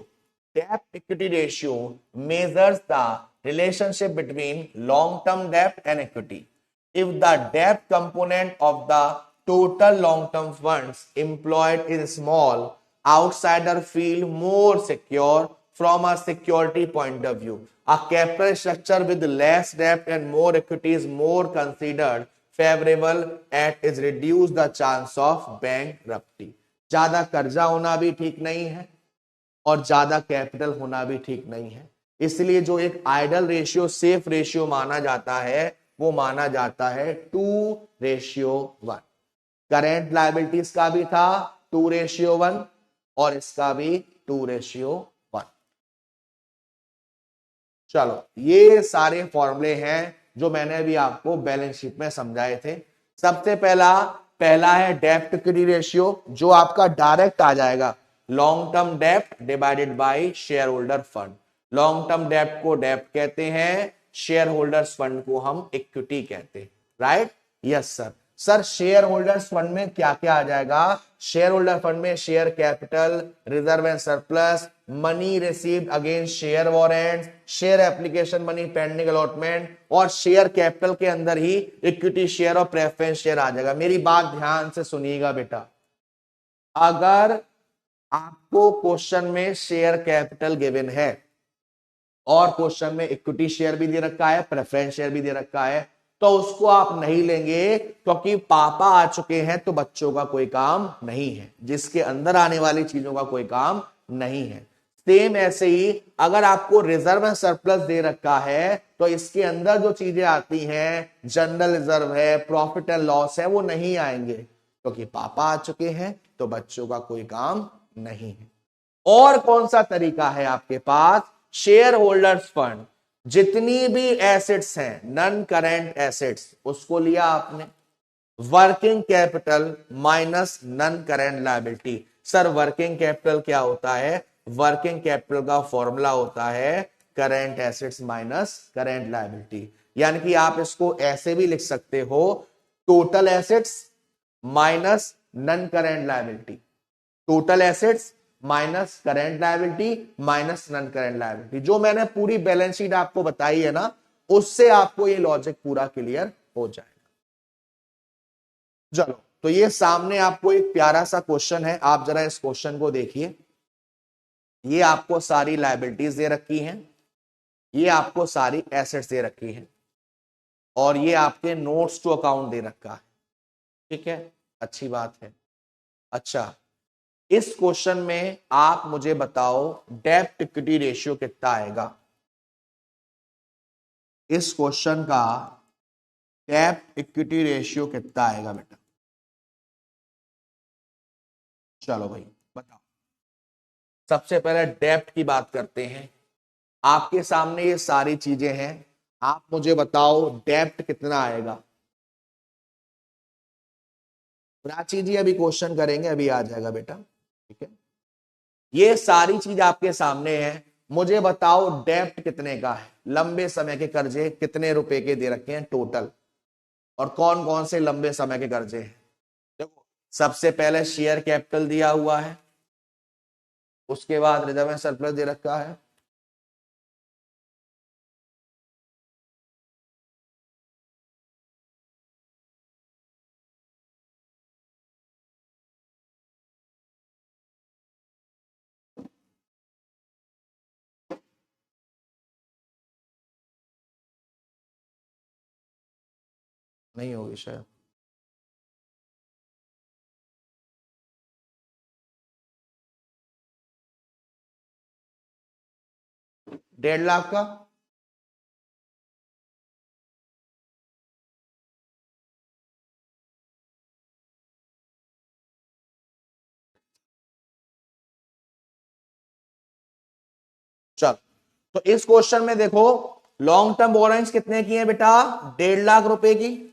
डेब्ट equity ratio measures the relationship between long term डेब्ट and equity. If the debt component of the total long-term funds employed is small, outsider feel more secure from a security point of view. A capital structure with less debt and more equity is more considered favorable and is reduce the chance of bankruptcy. ज्यादा कर्जा होना भी ठीक नहीं है और ज्यादा capital होना भी ठीक नहीं है, इसलिए जो एक आइडल रेशियो सेफ रेशियो माना जाता है वो माना जाता है 2:1। करेंट लायबिलिटीज का भी था 2:1 और इसका भी 2:1। चलो, ये सारे फॉर्मूले हैं जो मैंने अभी आपको बैलेंस शीट में समझाए थे। सबसे पहला है डेब्ट इक्विटी रेशियो, जो आपका डायरेक्ट आ जाएगा लॉन्ग टर्म डेब्ट divided by share holder fund. Long term डेब्ट को डेब्ट कहते हैं, शेयर होल्डर्स फंड को हम इक्विटी कहते हैं, right. Yes sir. Sir share holders fund में क्या क्या आ जाएगा, शेयर होल्डर फंड में share capital, reserve and surplus, money received against share warrants, share application money pending allotment, और शेयर कैपिटल के अंदर ही इक्विटी शेयर और प्रेफरेंस शेयर आ जाएगा। मेरी बात ध्यान से सुनिएगा बेटा, अगर आपको क्वेश्चन में शेयर कैपिटल गिवन है और क्वेश्चन में इक्विटी शेयर भी दे रखा है, प्रेफरेंस शेयर भी दे रखा है, तो उसको आप नहीं लेंगे, क्योंकि पापा आ चुके हैं तो बच्चों का कोई काम नहीं है, जिसके अंदर आने वाली चीजों का कोई काम नहीं है। सेम ऐसे ही अगर आपको रिजर्व एंड सरप्लस दे रखा है तो इसके अंदर जो चीजें आती हैं, जनरल रिजर्व है, प्रॉफिट एंड लॉस है, वो नहीं आएंगे, क्योंकि पापा आ चुके हैं तो बच्चों का कोई काम नहीं है। और कौन सा तरीका है आपके पास, शेयर होल्डर्स फंड, जितनी भी एसेट्स हैं नन करेंट एसेट्स, उसको लिया आपने, working capital minus non current liability. Sir working capital क्या होता है? वर्किंग कैपिटल का फॉर्मूला होता है current assets minus current liability. यानी कि आप इसको ऐसे भी लिख सकते हो, total assets minus non current liability. Total assets minus current liability minus non current liability. जो मैंने पूरी बैलेंस शीट आपको बताई है ना, उससे आपको ये लॉजिक पूरा क्लियर हो जाएगा। चलो, तो ये सामने आपको एक प्यारा सा क्वेश्चन है, आप जरा इस क्वेश्चन को देखिए। ये आपको सारी लायबिलिटीज दे रखी हैं, ये आपको सारी एसेट्स दे रखी हैं, और ये आपके नोट्स टू अकाउंट दे रखा है। ठीक है, अच्छी बात है। अच्छा, इस क्वेश्चन में आप मुझे बताओ डेब्ट इक्विटी रेशियो कितना आएगा। इस क्वेश्चन का डेब्ट इक्विटी रेशियो कितना आएगा बेटा? चलो भाई बताओ। सबसे पहले डेब्ट की बात करते हैं। आपके सामने ये सारी चीजें हैं, आप मुझे बताओ डेब्ट कितना आएगा। प्राची जी अभी क्वेश्चन करेंगे, अभी आ जाएगा बेटा। ठीक है, ये सारी चीज आपके सामने है, मुझे बताओ डेब्ट कितने का है। लंबे समय के कर्जे कितने रुपए के दे रखे हैं टोटल, और कौन कौन से लंबे समय के कर्जे हैं। देखो, सबसे पहले शेयर कैपिटल दिया हुआ है, उसके बाद रिजर्व एंड सरप्लस दे रखा है, नहीं होगी शायद। डेढ़ लाख का। चल, तो इस क्वेश्चन में देखो, लॉन्ग टर्म बोरोइंग्स कितने की है बेटा? 1.5 लाख रुपए की।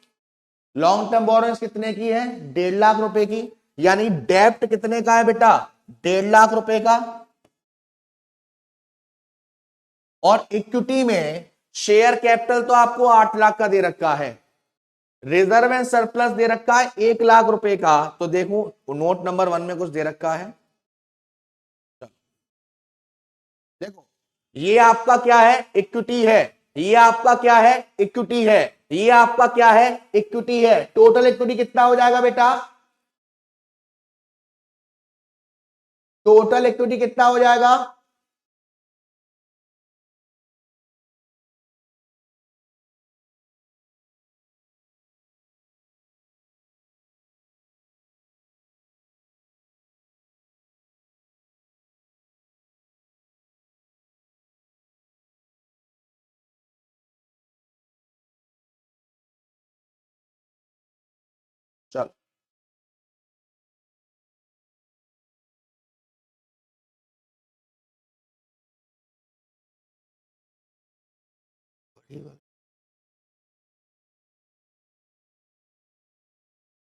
लॉन्ग टर्म बोरोइंग्स कितने की है? 1.5 लाख रुपए की। यानी डेब्ट कितने का है बेटा? 1.5 लाख रुपए का। और इक्विटी में शेयर कैपिटल तो आपको 8 लाख का दे रखा है, रिजर्व एंड सरप्लस दे रखा है 1 लाख रुपए का। तो देखो नोट नंबर 1 में कुछ दे रखा है। देखो, ये आपका क्या है? इक्विटी है। ये आपका क्या है? इक्विटी है। ये आपका क्या है? इक्विटी है। टोटल इक्विटी कितना हो जाएगा बेटा? टोटल इक्विटी कितना हो जाएगा? चल,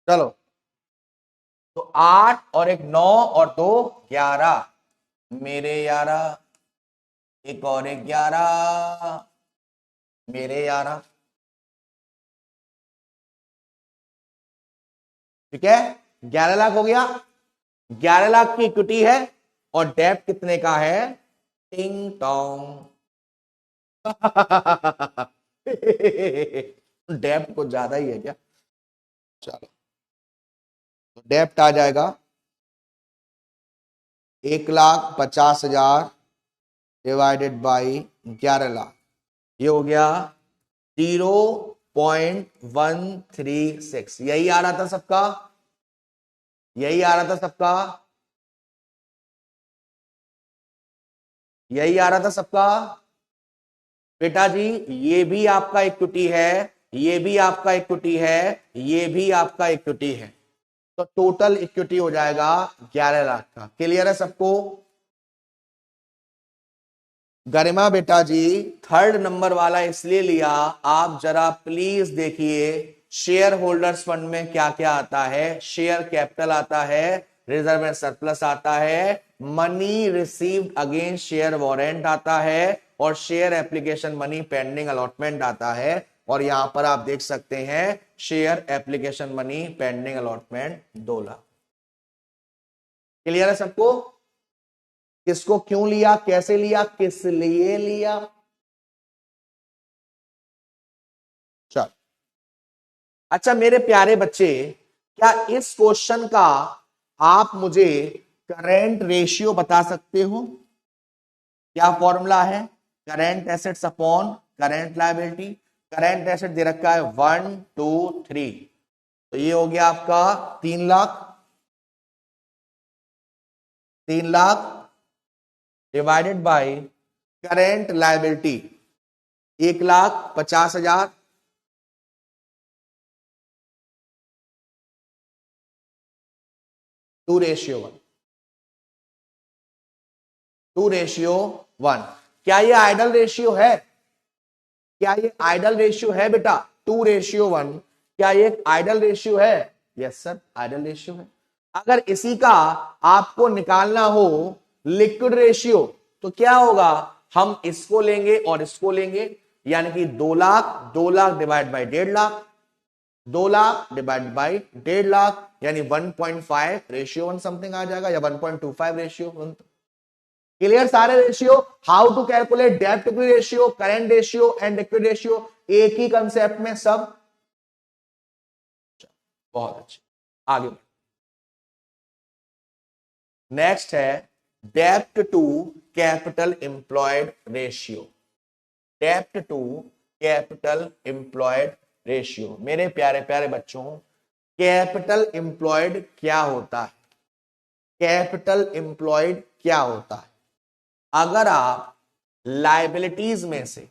चलो, तो 8 और एक 9 और 2 11 मेरे यारा, एक और एक 11 मेरे यारा। ठीक है, 11 लाख हो गया। 11 लाख की इक्विटी है, और डेब्ट कितने का है? टिंग टोंग। डेब्ट कुछ ज्यादा ही है क्या? चलो, तो डेब्ट आ जाएगा 1,50,000 डिवाइडेड बाई 11 लाख। ये हो गया 0.136। यही आ रहा था सबका? यही आ रहा था सबका? यही आ रहा था सबका? बेटा जी, ये भी आपका इक्विटी है, ये भी आपका इक्विटी है, ये भी आपका इक्विटी है। तो टोटल इक्विटी हो जाएगा 11 लाख का। क्लियर है सबको? गरिमा बेटा जी, थर्ड नंबर वाला इसलिए लिया, आप जरा प्लीज देखिए, शेयर होल्डर्स फंड में क्या क्या आता है, शेयर कैपिटल आता है, रिजर्व एंड सरप्लस आता है, money received against share warrant आता है, और share application money pending allotment आता है। और यहां पर आप देख सकते हैं share application money pending allotment 2 lakh. Clear है सबको? किसको क्यों लिया, कैसे लिया, किस लिए लिया? चल, अच्छा मेरे प्यारे बच्चे, क्या इस क्वेश्चन का आप मुझे करेंट रेशियो बता सकते हो? क्या फॉर्मूला है? Current assets upon current liability. Current asset दे रखा है 1 2 3, तो ये हो गया आपका 3 lakh. 3 lakh divided by current liability 1,50,000। 2:1, 2:1। क्या ये आइडल रेशियो है? क्या ये आइडल रेशियो है बेटा? 2:1 क्या ये आइडल रेशियो है? यस सर, आइडल रेशियो है। अगर इसी का आपको निकालना हो लिक्विड रेशियो तो क्या होगा? हम इसको लेंगे और इसको लेंगे, यानी कि 2 lakh, 2 lakh divide by 1.5 lakh, 2 lakh divide by 1.5 lakh, यानी 1.5:1 समथिंग आ जाएगा, या 1.25:1। क्लियर सारे रेशियो? हाउ टू कैलकुलेट डेब्ट equity ratio, current ratio and equity ratio, एक ही कंसेप्ट में सब। बहुत अच्छे, आगे नेक्स्ट है डेब्ट टू कैपिटल एम्प्लॉयड रेशियो। डेब्ट टू कैपिटल एम्प्लॉयड रेशियो। मेरे प्यारे प्यारे बच्चों, कैपिटल एम्प्लॉयड क्या होता है? कैपिटल एम्प्लॉयड क्या होता है? अगर आप लाइबिलिटीज में से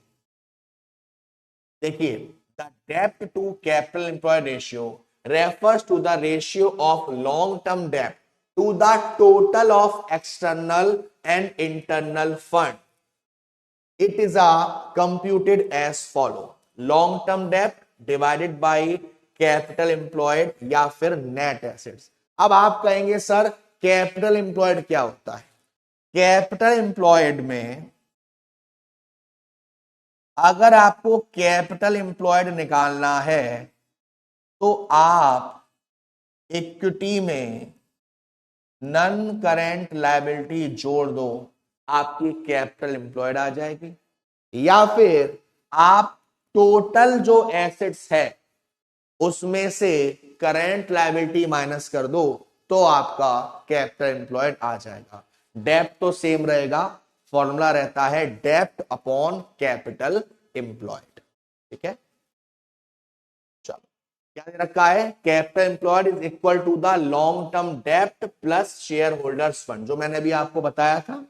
देखिए, द डेब्ट to capital employed ratio refers to the ratio of long term डेब्ट to the total of external and internal fund. It is computed as follow: long term debt divided by capital employed या फिर net assets। अब आप कहेंगे sir capital employed क्या होता है? Capital employed में अगर आपको कैपिटल एम्प्लॉयड निकालना है तो आप इक्विटी में नन करेंट लायबिलिटी जोड़ दो, आपकी कैपिटल एम्प्लॉयड आ जाएगी। या फिर आप टोटल जो एसेट्स है उसमें से करेंट लायबिलिटी माइनस कर दो तो आपका कैपिटल एम्प्लॉयड आ जाएगा। डेप्ट तो सेम रहेगा, फॉर्मूला रहता है डेप्ट अपॉन कैपिटल एम्प्लॉयड। ठीक है, चलो क्या दे रखा है? Capital employed is equal to the long term डेप्ट प्लस शेयर होल्डर्स फंड, जो मैंने अभी आपको बताया था।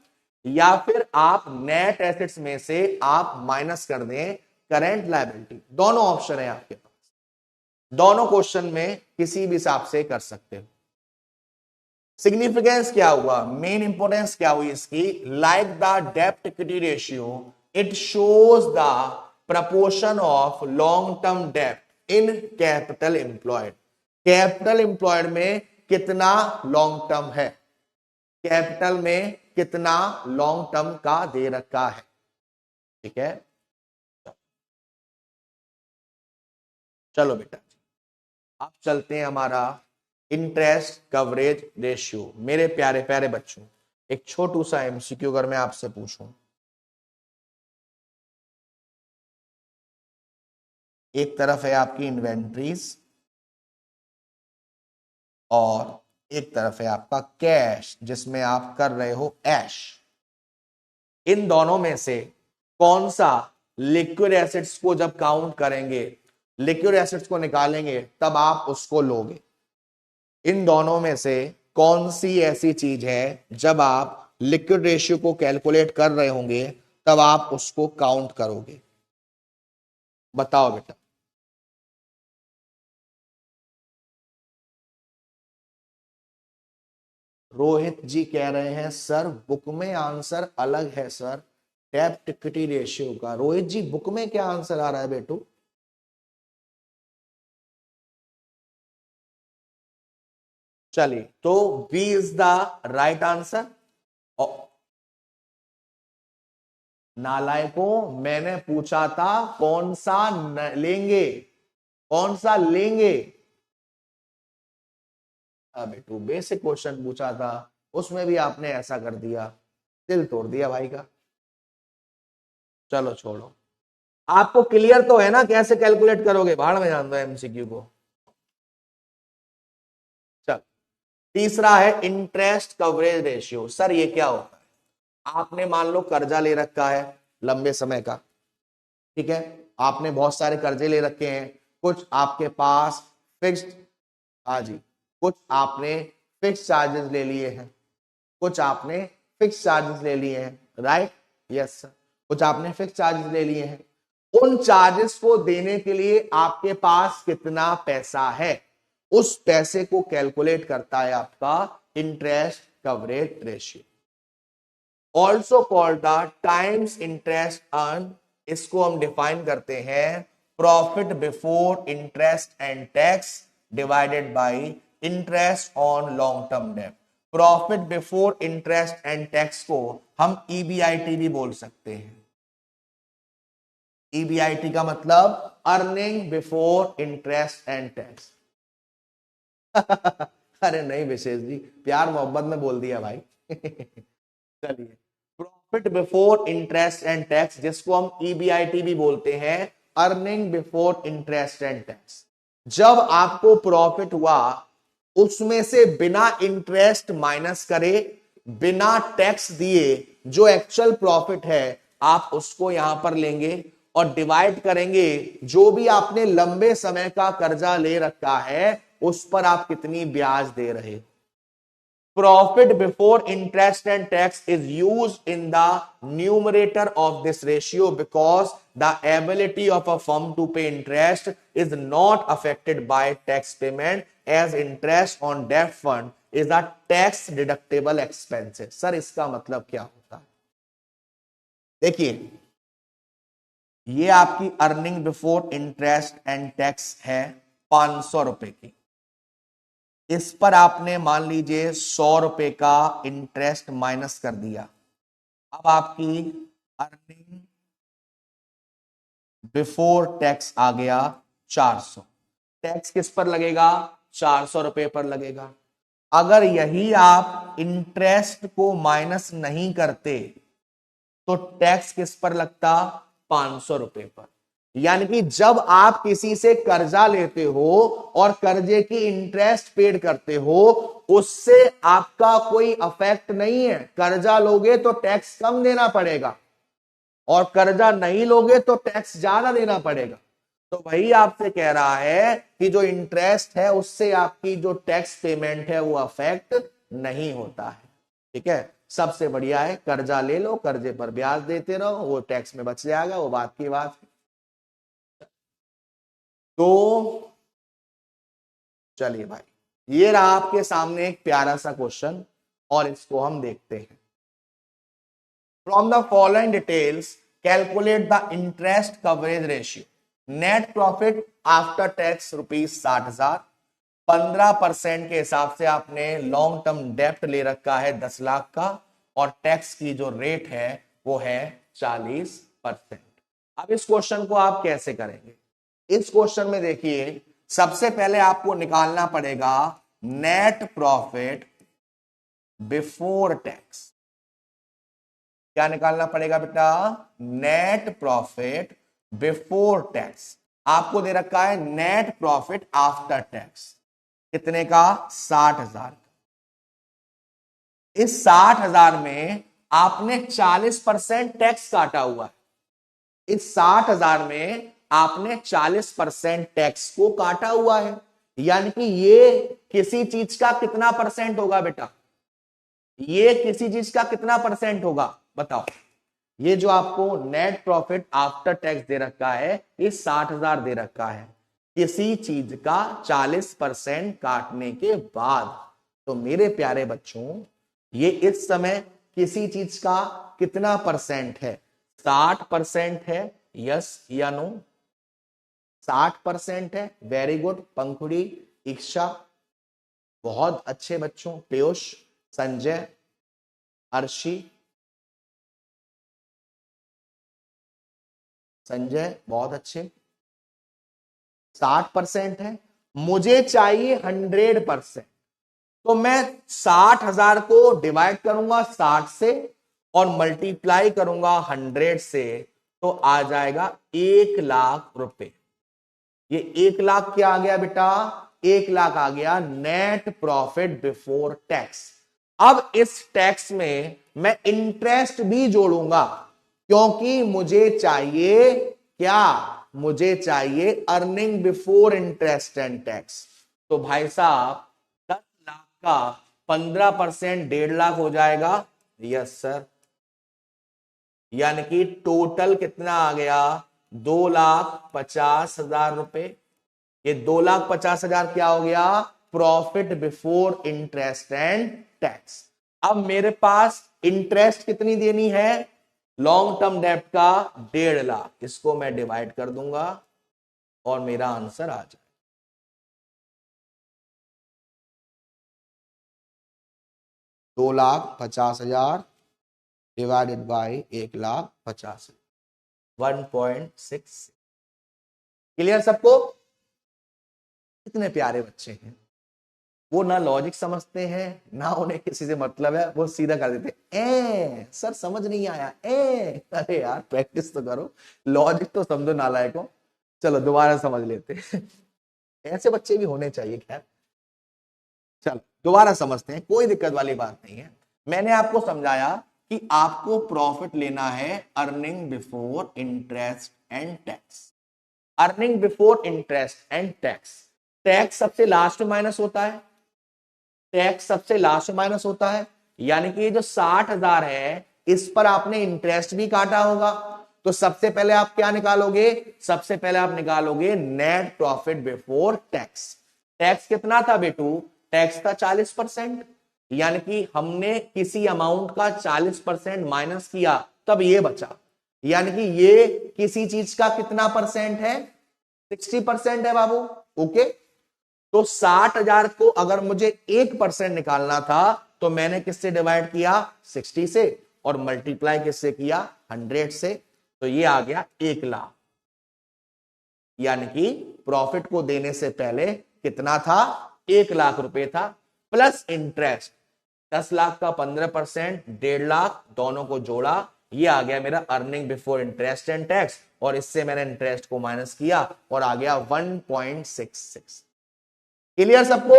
या फिर आप नेट एसेट्स में से आप माइनस कर दें करेंट लायबिलिटी। दोनों ऑप्शन है आपके पास, दोनों क्वेश्चन में किसी भी हिसाब से कर सकते हो। सिग्निफिकेंस क्या हुआ, मेन इंपोर्टेंस क्या हुई इसकी? Like the dept equity ratio it shows the proportion of long term dept in capital employed. Capital employed में कितना लॉन्ग टर्म है, कैपिटल में कितना लॉन्ग टर्म का दे रखा है। ठीक है, चलो बेटा अब चलते हैं हमारा इंटरेस्ट कवरेज रेशियो। मेरे प्यारे प्यारे बच्चों, एक छोटू सा एमसीक्यू अगर मैं आपसे पूछूं, एक तरफ है आपकी इन्वेंट्रीज और एक तरफ है आपका कैश जिसमें आप कर रहे हो ऐश। इन दोनों में से कौन सा लिक्विड एसेट्स को जब काउंट करेंगे, लिक्विड एसेट्स को निकालेंगे तब आप उसको लोगे? इन दोनों में से कौन सी ऐसी चीज है जब आप लिक्विड रेशियो को कैलकुलेट कर रहे होंगे तब आप उसको काउंट करोगे? बताओ बेटा। रोहित जी कह रहे हैं सर बुक में आंसर अलग है सर डेब्ट इक्विटी रेशियो का। रोहित जी बुक में क्या आंसर आ रहा है बेटू? चलिए, तो B is the right answer. नालायकों, मैंने पूछा था कौन सा लेंगे, कौन सा लेंगे। बेटू बेसिक क्वेश्चन पूछा था, उसमें भी आपने ऐसा कर दिया, दिल तोड़ दिया भाई का। चलो छोड़ो, आपको क्लियर तो है ना कैसे कैलकुलेट करोगे, भाड़ में जान दो एमसीक्यू को। चल, तीसरा है इंटरेस्ट कवरेज रेशियो। सर ये क्या होता है? आपने मान लो कर्जा ले रखा है लंबे समय का, ठीक है, आपने बहुत सारे कर्जे ले रखे हैं, कुछ आपके पास फिक्स्ड, हाँ जी, कुछ आपने फिक्स चार्जेस ले लिए हैं, कुछ आपने फिक्स चार्जेस ले लिए हैं, राइट, यस सर, कुछ आपने फिक्स चार्जेस ले लिए हैं। उन चार्जेस को देने के लिए आपके पास कितना पैसा है, उस पैसे को कैलकुलेट करता है आपका interest coverage ratio, also called the times interest earn. इसको हम डिफाइन करते हैं profit before interest and tax divided by interest on long term debt. Profit before interest and tax को हम ईबीआईटी भी बोल सकते हैं। ईबीआईटी का मतलब earning before interest and tax. अरे नहीं विशेष जी, प्यार मोहब्बत में बोल दिया भाई। चलिए, profit before interest and tax, जिसको हम ईबीआईटी भी बोलते हैं, earning before interest and tax. जब आपको प्रॉफिट हुआ, उसमें से बिना इंटरेस्ट माइनस करे, बिना टैक्स दिए, जो एक्चुअल प्रॉफिट है आप उसको यहां पर लेंगे और डिवाइड करेंगे जो भी आपने लंबे समय का कर्जा ले रखा है उस पर आप कितनी ब्याज दे रहे। Profit before interest and tax is used in the numerator of this ratio because the ability of a firm to pay interest is not affected by tax payment, as interest on debt fund is a tax deductible expenses। Sir इसका मतलब क्या होता है? देखिए, ये आपकी earning before interest and tax है 500 रुपए की, इस पर आपने मान लीजिए 100 रुपए का इंटरेस्ट माइनस कर दिया, अब आपकी अर्निंग बिफोर टैक्स आ गया 400। टैक्स किस पर लगेगा? 400 रुपए पर लगेगा। अगर यही आप इंटरेस्ट को माइनस नहीं करते तो टैक्स किस पर लगता? 500 रुपए पर। यानी कि जब आप किसी से कर्जा लेते हो और कर्जे की इंटरेस्ट पेड करते हो, उससे आपका कोई अफेक्ट नहीं है। कर्जा लोगे तो टैक्स कम देना पड़ेगा और कर्जा नहीं लोगे तो टैक्स ज्यादा देना पड़ेगा। तो वही आपसे कह रहा है कि जो इंटरेस्ट है उससे आपकी जो टैक्स पेमेंट है वो अफेक्ट नहीं होता है। ठीक है, सबसे बढ़िया है कर्जा ले लो, कर्जे पर ब्याज देते रहो, वो टैक्स में बच जाएगा, वो बात की बात है। तो चलिए भाई, ये रहा आपके सामने एक प्यारा सा क्वेश्चन और इसको हम देखते हैं। From the following details calculate the interest coverage ratio. Net profit after tax ₹60,000, 15% के हिसाब से आपने लॉन्ग टर्म डेप्ट ले रखा है 10 लाख का और टैक्स की जो रेट है वो है 40%। अब इस क्वेश्चन को आप कैसे करेंगे? इस क्वेश्चन में देखिए, सबसे पहले आपको निकालना पड़ेगा नेट प्रॉफिट बिफोर टैक्स। क्या निकालना पड़ेगा बेटा? Net profit before tax. आपको दे रखा है नेट प्रॉफिट आफ्टर टैक्स, कितने का? 60,000। इस 60,000 में आपने 40% टैक्स काटा हुआ है। इस 60,000 में आपने 40% टैक्स को काटा हुआ है, यानी कि ये किसी चीज का कितना परसेंट होगा बेटा? ये किसी चीज का कितना परसेंट होगा बताओ? ये जो आपको नेट प्रॉफिट आफ्टर टैक्स दे रखा है, ये 60,000 दे रखा है, किसी चीज का 40% काटने के बाद। तो मेरे प्यारे बच्चों, ये इस समय किसी चीज का कितना परसेंट है? 60% है, यस या नो? 60% है, वेरी गुड पंखुड़ी, इच्छा। बहुत अच्छे बच्चों, पीयूष, संजय, अर्शी, संजय बहुत अच्छे। 60% है, मुझे चाहिए 100%। तो मैं 60,000 को डिवाइड करूंगा 60 से और मल्टीप्लाई करूंगा 100 से, तो आ जाएगा 1,00,000 रुपए। ये 1,00,000 क्या आ गया बेटा? 1,00,000 आ गया नेट प्रॉफिट बिफोर टैक्स। अब इस टैक्स में मैं इंटरेस्ट भी जोड़ूंगा, क्योंकि मुझे चाहिए क्या? मुझे चाहिए earning before interest and tax. तो भाई साहब 10,00,000 का 15% 1,50,000 हो जाएगा। यस सर, यानी कि टोटल कितना आ गया? 2,50,000 रुपए। ये 2,50,000 क्या हो गया? Profit before interest and tax. अब मेरे पास इंटरेस्ट कितनी देनी है? लॉन्ग टर्म डेब्ट का 1,50,000, इसको मैं डिवाइड कर दूंगा और मेरा आंसर आ जाए। 2,50,000 डिवाइडेड बाई 1,50,000, 1.6। क्लियर सबको? कितने प्यारे बच्चे हैं, वो ना लॉजिक समझते हैं ना उन्हें किसी से मतलब है, वो सीधा कर देते ए सर समझ नहीं आया ए। अरे यार प्रैक्टिस तो करो, लॉजिक तो समझो नालायकों। चलो दोबारा समझ लेते हैं। ऐसे बच्चे भी होने चाहिए। खैर चलो दोबारा समझते हैं, कोई दिक्कत वाली बात नहीं है। मैंने आपको समझाया कि आपको प्रॉफिट लेना है earning before interest and tax. Earning before interest and tax, tax सबसे लास्ट में माइनस होता है, टैक्स सबसे लास्ट में माइनस होता है। यानी कि ये जो 60,000 है इस पर आपने इंटरेस्ट भी काटा होगा। तो सबसे पहले आप क्या निकालोगे? सबसे पहले आप निकालोगे net profit before tax. Tax कितना था बेटू? टैक्स था 40%। यानी कि हमने किसी अमाउंट का 40% माइनस किया, तब ये बचा। यानी कि ये किसी चीज का कितना परसेंट है? 60% है बाबू। ओके, तो 60,000 को अगर मुझे 1% निकालना था तो मैंने किससे डिवाइड किया? 60 से, और मल्टीप्लाई किससे किया? 100 से। तो ये आ गया 1,00,000। यानी कि प्रॉफिट को देने से पहले कितना था? 1,00,000 रुपए था, प्लस इंटरेस्ट 10,00,000 का 15%, 1,50,000, दोनों को जोड़ा, ये आ गया मेरा earning before interest and tax, और इससे मैंने इंटरेस्ट को माइनस किया और आ गया 1.66। क्लियर सबको?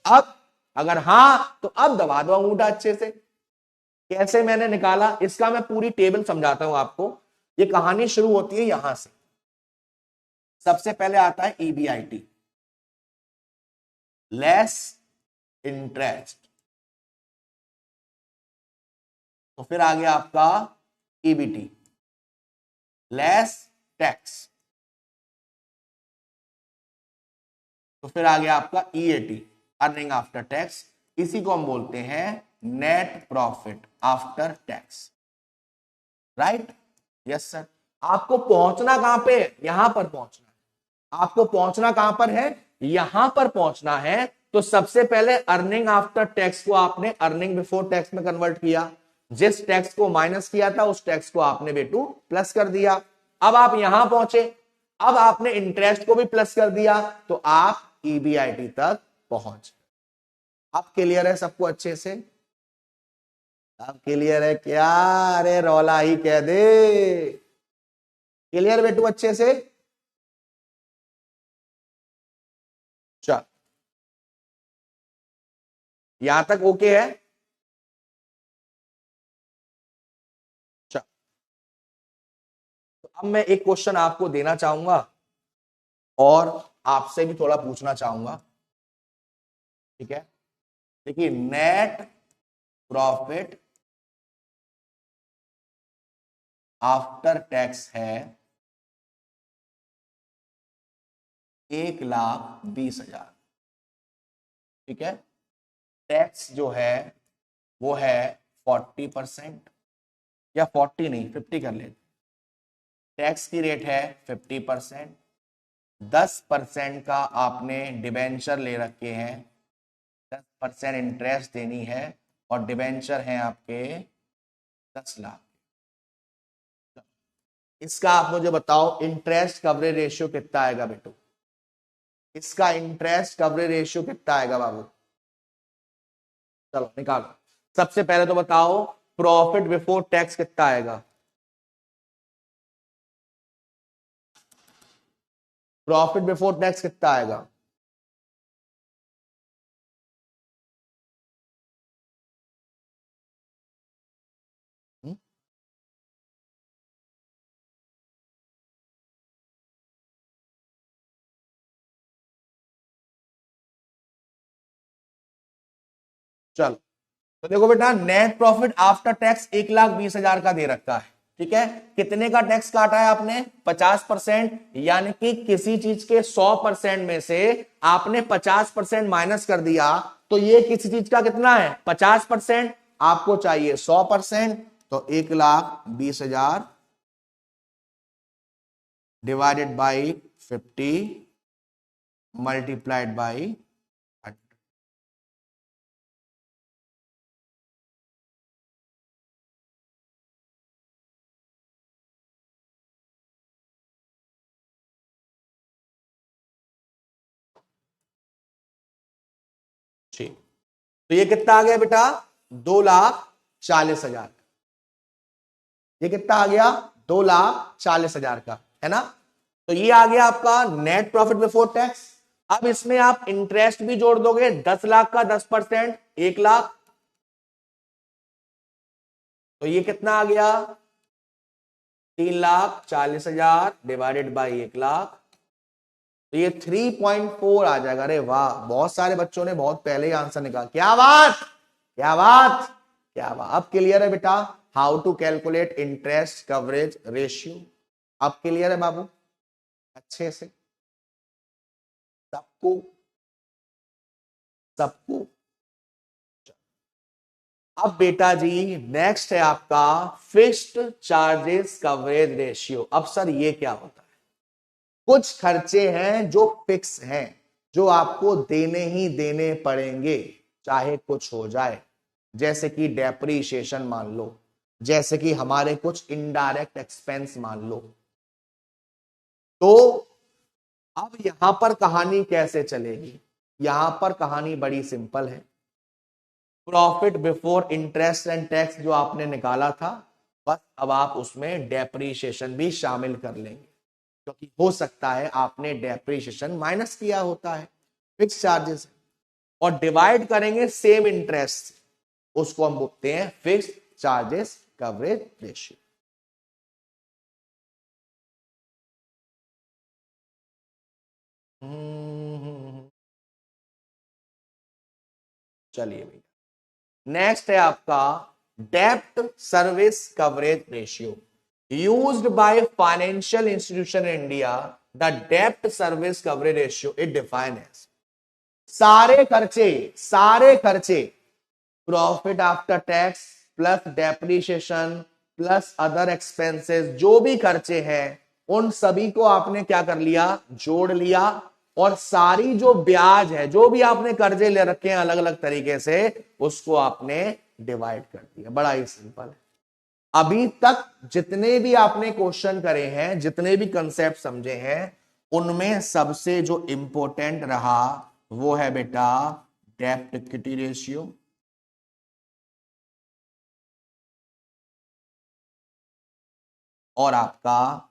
अब अगर हां तो अब दबा दो अंगूठा अच्छे से। कैसे मैंने निकाला इसका मैं पूरी टेबल समझाता हूं आपको। ये कहानी शुरू होती है यहां से। सबसे पहले आता है ईबीआईटी, लेस इंटरेस्ट। तो फिर आ गया आपका ईबीटी, लेस टैक्स। तो फिर आ गया आपका ईएटी, अर्निंग आफ्टर टैक्स। इसी को हम बोलते हैं net profit after tax. Right? Yes sir. आपको पहुंचना कहां पे? यहां पर पहुंचना है। आपको पहुंचना कहां पर है? यहां पर पहुंचना है। तो सबसे पहले अर्निंग आफ्टर टैक्स को आपने अर्निंग बिफोर टैक्स में कन्वर्ट किया। जिस टैक्स को माइनस किया था उस टैक्स को आपने बेटू प्लस कर दिया। अब आप यहां पहुंचे, अब आपने इंटरेस्ट को भी प्लस कर दिया, तो आप ईबीआईटी तक पहुंच। अब क्लियर है सबको अच्छे से? अब क्लियर है क्या? अरे रौला ही कह दे। क्लियर बेटू अच्छे से? चल यहां तक ओके है? चल, तो अब मैं एक क्वेश्चन आपको देना चाहूंगा और आपसे भी थोड़ा पूछना चाहूंगा। ठीक है, देखिए नेट प्रॉफिट आफ्टर टैक्स है 1,20,000। ठीक है, टैक्स जो है वो है 40%, या 40 नहीं 50 कर लेते। टैक्स की रेट है 50%। 10% का आपने डिबेंचर ले रखे हैं, 10% इंटरेस्ट देनी है और डिबेंचर हैं आपके 10 लाख। इसका आप मुझे बताओ इंटरेस्ट कवरेज रेशियो कितना आएगा बेटू, इसका इंटरेस्ट कवरेज रेशियो कितना आएगा बाबू, चलो निकालो। सबसे पहले तो बताओ प्रॉफिट बिफोर टैक्स कितना आएगा, प्रॉफिट बिफोर टैक्स कितना आएगा, हुँ? चलो तो देखो बेटा नेट प्रॉफिट आफ्टर टैक्स 1,20,000 का दे रखा है, ठीक है। कितने का टैक्स काटा है आपने, 50%, यानी कि किसी चीज के 100% में से आपने 50% माइनस कर दिया, तो ये किसी चीज का कितना है 50%, आपको चाहिए 100%, तो 1,20,000 डिवाइडेड बाई 50 मल्टीप्लाइड बाई 100। ठीक, तो ये कितना आ गया बेटा 2,40,000, ये कितना आ गया 2,40,000 का, है ना। तो ये आ गया आपका नेट प्रॉफिट बिफोर टैक्स। अब इसमें आप इंटरेस्ट भी जोड़ दोगे, 10 लाख का 10% 1,00,000, तो ये कितना आ गया 3,40,000 डिवाइडेड बाई 1,00,000, तो ये 3.4 आ जाएगा। अरे वाह, बहुत सारे बच्चों ने बहुत पहले ही आंसर निकाला, क्या बात क्या बात क्या बात। अब क्लियर है बेटा how to calculate interest coverage ratio, अब क्लियर है बाबू अच्छे से सबको सबको। अब बेटा जी नेक्स्ट है आपका फिक्स्ड चार्जेस कवरेज रेशियो। अब सर ये क्या होता है, कुछ खर्चे हैं जो फिक्स हैं, जो आपको देने ही देने पड़ेंगे चाहे कुछ हो जाए, जैसे कि डेप्रीशिएशन मान लो, जैसे कि हमारे कुछ इनडायरेक्ट एक्सपेंस मान लो। तो अब यहां पर कहानी कैसे चलेगी, यहां पर कहानी बड़ी सिंपल है। Profit before interest and tax जो आपने निकाला था, बस अब आप उसमें डेप्रीशिएशन भी शामिल कर लेंगे, क्योंकि हो सकता है आपने डेप्रीशिएशन माइनस किया होता है, फिक्स चार्जेस, और डिवाइड करेंगे सेम इंटरेस्ट, उसको हम बोलते हैं फिक्स चार्जेस कवरेज रेशियो। चलिए भैया नेक्स्ट है आपका डेप्ट service coverage ratio used by financial institution in India. The dept service coverage ratio it define as सारे खर्चे profit after tax plus depreciation plus other expenses, जो भी खर्चे हैं उन सभी को आपने क्या कर लिया जोड़ लिया, और सारी जो ब्याज है, जो भी आपने कर्जे ले रखे हैं अलग अलग तरीके से, उसको आपने डिवाइड कर दिया। बड़ा ही सिंपल है। अभी तक जितने भी आपने क्वेश्चन करे हैं, जितने भी कंसेप्ट समझे हैं, उनमें सबसे जो इंपॉर्टेंट रहा वो है बेटा डेप्ट इक्विटी रेशियो और आपका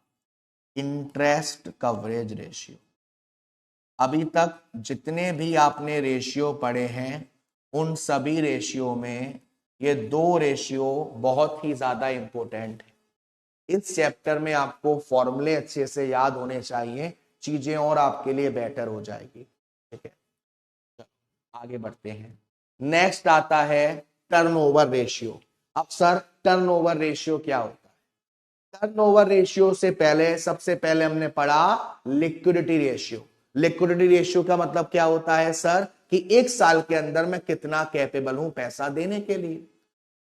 इंटरेस्ट कवरेज रेशियो। अभी तक जितने भी आपने रेशियो पढ़े हैं, उन सभी रेशियो में ये दो रेशियो बहुत ही ज्यादा इंपॉर्टेंट है। इस चैप्टर में आपको फॉर्मूले अच्छे से याद होने चाहिए, चीजें और आपके लिए बेटर हो जाएगी। ठीक है, आगे बढ़ते हैं। नेक्स्ट आता है टर्नओवर रेशियो। अब सर टर्नओवर रेशियो क्या होता है, टर्नओवर रेशियो से पहले सबसे पहले हमने पढ़ा लिक्विडिटी रेशियो। लिक्विडिटी रेशियो का मतलब क्या होता है सर, कि एक साल के अंदर मैं कितना कैपेबल हूं पैसा देने के लिए।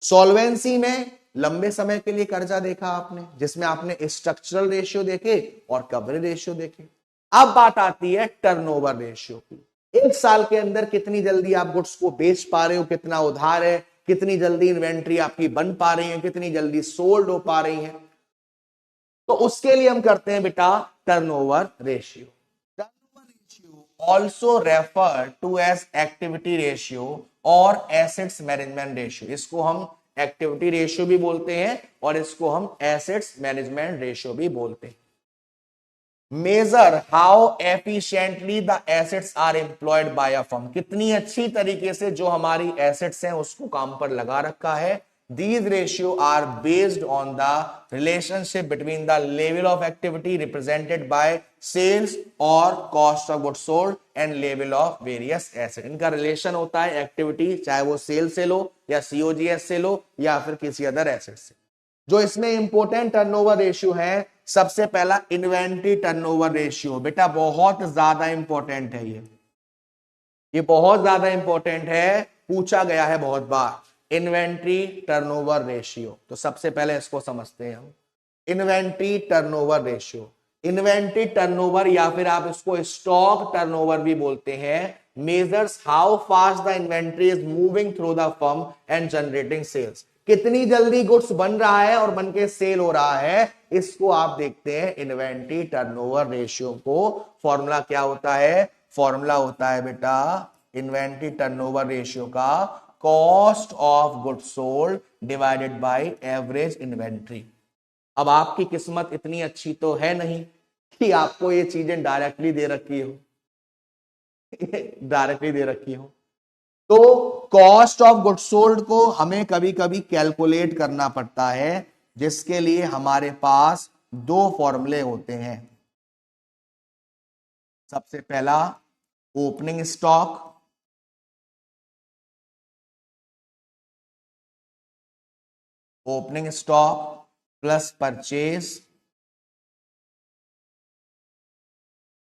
सॉल्वेंसी में लंबे समय के लिए कर्जा देखा आपने, जिसमें आपने स्ट्रक्चरल रेशियो देखे और कवरेज रेशियो देखे। अब बात आती है टर्नओवर रेशियो की। एक साल के अंदर कितनी जल्दी आप गुड्स को बेच पा रहे हो, कितना उधार है, कितनी जल्दी इन्वेंट्री आपकी बन पा रही है, कितनी जल्दी सोल्ड हो पा रही है। तो उसके लिए हम करते हैं बेटा turnover ratio. Turnover ratio also refer to as activity ratio और एसेट्स मैनेजमेंट रेशियो। इसको हम एक्टिविटी रेशियो भी बोलते हैं और इसको हम एसेट्स मैनेजमेंट रेशियो भी बोलते हैं। Measure how efficiently the assets are employed by a firm, कितनी अच्छी तरीके से जो हमारी एसेट्स हैं उसको काम पर लगा रखा है। These ratio are based on the relationship between the level of activity represented by sales और cost of goods sold and level of various assets। इनका रिलेशन होता है एक्टिविटी, चाहे वो सेल से लो या सीओजीएस से लो या फिर किसी अदर एसेट से। जो इसमें इंपॉर्टेंट टर्नओवर रेशियो है, सबसे पहला इन्वेंट्री टर्नओवर रेशियो। बेटा बहुत ज्यादा इंपॉर्टेंट है ये बहुत ज्यादा इंपॉर्टेंट है, पूछा गया है बहुत बार। इन्वेंट्री टर्नओवर रेशियो, तो सबसे पहले इसको समझते हैं हम। Inventory turnover ratio, inventory turnover या फिर आप इसको स्टॉक टर्नओवर भी बोलते हैं, measures how fast the inventory is moving through the firm and generating sales. कितनी जल्दी गुड्स बन रहा है और बन के सेल हो रहा है, इसको आप देखते हैं इन्वेंट्री टर्नओवर रेशियो को। फॉर्मूला क्या होता है? फॉर्मूला होता है बेटा इन्वेंट्री टर्नओवर रेशियो का cost of goods sold divided by average inventory. अब आपकी किस्मत इतनी अच्छी तो है नहीं कि आपको ये चीजें डायरेक्टली दे रखी हो डायरेक्टली दे रखी हो। तो कॉस्ट ऑफ गुड्स सोल्ड को हमें कभी कभी कैलकुलेट करना पड़ता है, जिसके लिए हमारे पास दो फॉर्मूले होते हैं। सबसे पहला opening stock, opening stock plus purchase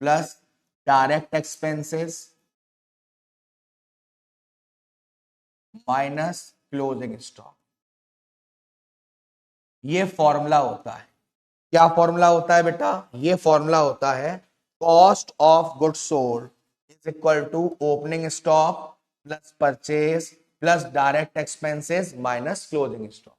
plus direct expenses minus closing stock. ये फॉर्मूला होता है। क्या फॉर्मूला होता है बेटा? ये फॉर्मूला होता है cost of goods sold is equal to opening stock plus purchase plus direct expenses minus closing stock.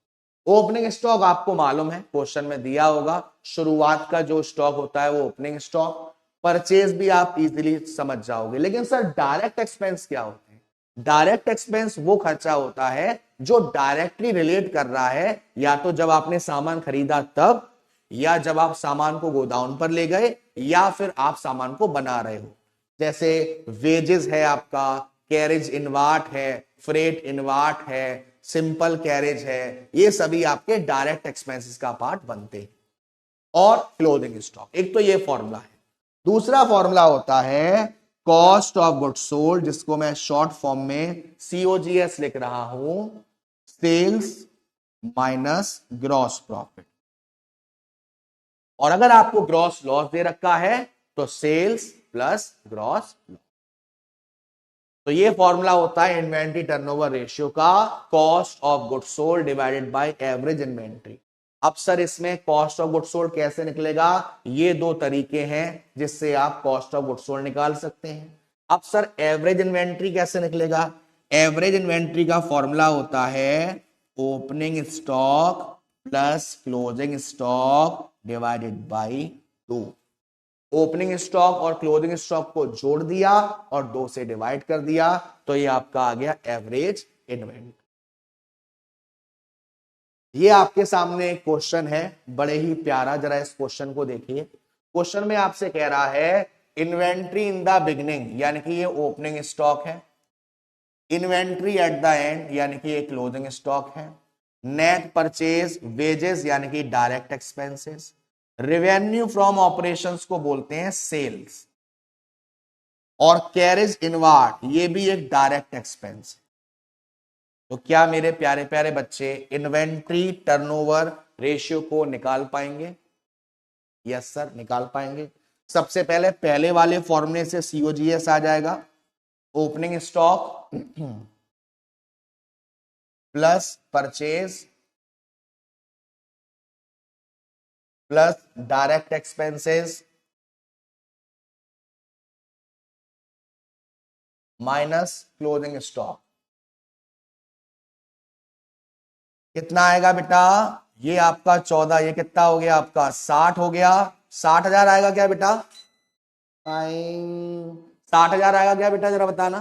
Opening stock आपको मालूम है, क्वेश्चन में दिया होगा, शुरुआत का जो स्टॉक होता है वो ओपनिंग स्टॉक। परचेज भी आप इजीली समझ जाओगे। लेकिन सर डायरेक्ट एक्सपेंस क्या होते हैं? डायरेक्ट एक्सपेंस वो खर्चा होता है जो डायरेक्टली रिलेट कर रहा है या तो जब आपने सामान खरीदा तब, या जब आप सामान को गोदाम पर ले गए, या फिर आप सामान को बना रहे हो। जैसे वेजेस है आपका, कैरेज इनवार्ट है, फ्रेट इनवार्ट है, सिंपल कैरेज है, ये सभी आपके डायरेक्ट एक्सपेंसेस का पार्ट बनते हैं। और क्लोजिंग स्टॉक, एक तो ये फॉर्मूला है। दूसरा फॉर्मूला होता है कॉस्ट ऑफ गुड्स सोल्ड, जिसको मैं शॉर्ट फॉर्म में सीओजीएस लिख रहा हूं, सेल्स माइनस ग्रॉस प्रॉफिट। और अगर आपको ग्रॉस लॉस दे रखा है तो सेल्स प्लस ग्रॉस लॉस। तो ये फॉर्मूला होता है इन्वेंट्री टर्नओवर रेशियो का, cost of goods sold divided by average inventory. अब सर इसमें कॉस्ट ऑफ गुड्स सोल्ड कैसे निकलेगा? ये दो तरीके हैं जिससे आप कॉस्ट ऑफ गुड्स सोल्ड निकाल सकते हैं। अब सर एवरेज इन्वेंट्री कैसे निकलेगा? एवरेज इन्वेंट्री का फॉर्मूला होता है opening stock plus closing stock divided by 2। Opening stock और क्लोजिंग स्टॉक को जोड़ दिया और 2 से डिवाइड कर दिया, तो ये आपका आ गया एवरेज इन्वेंट्री। ये आपके सामने एक क्वेश्चन है, बड़े ही प्यारा, जरा इस क्वेश्चन को देखिए। क्वेश्चन में आपसे कह रहा है इन्वेंट्री इन द बिगनिंग, यानी कि ये ओपनिंग स्टॉक है, इन्वेंट्री एट द एंड यानी कि ये क्लोजिंग स्टॉक है, नेट परचेज वेजेस यानी कि direct expenses, revenue from operations को बोलते हैं सेल्स, और कैरेज इनवार्ड ये भी एक डायरेक्ट एक्सपेंस। तो क्या मेरे प्यारे प्यारे बच्चे इन्वेंट्री टर्नओवर रेशियो को निकाल पाएंगे? यस सर, निकाल पाएंगे। सबसे पहले पहले वाले फॉर्मूले से सीओजीएस आ जाएगा, opening stock plus purchase plus direct expenses minus closing stock कितना आएगा बेटा? ये आपका 14, ये कितना हो गया आपका 60 हो गया। 60,000 आएगा क्या बेटा? 60,000 आएगा क्या बेटा, जरा बताना।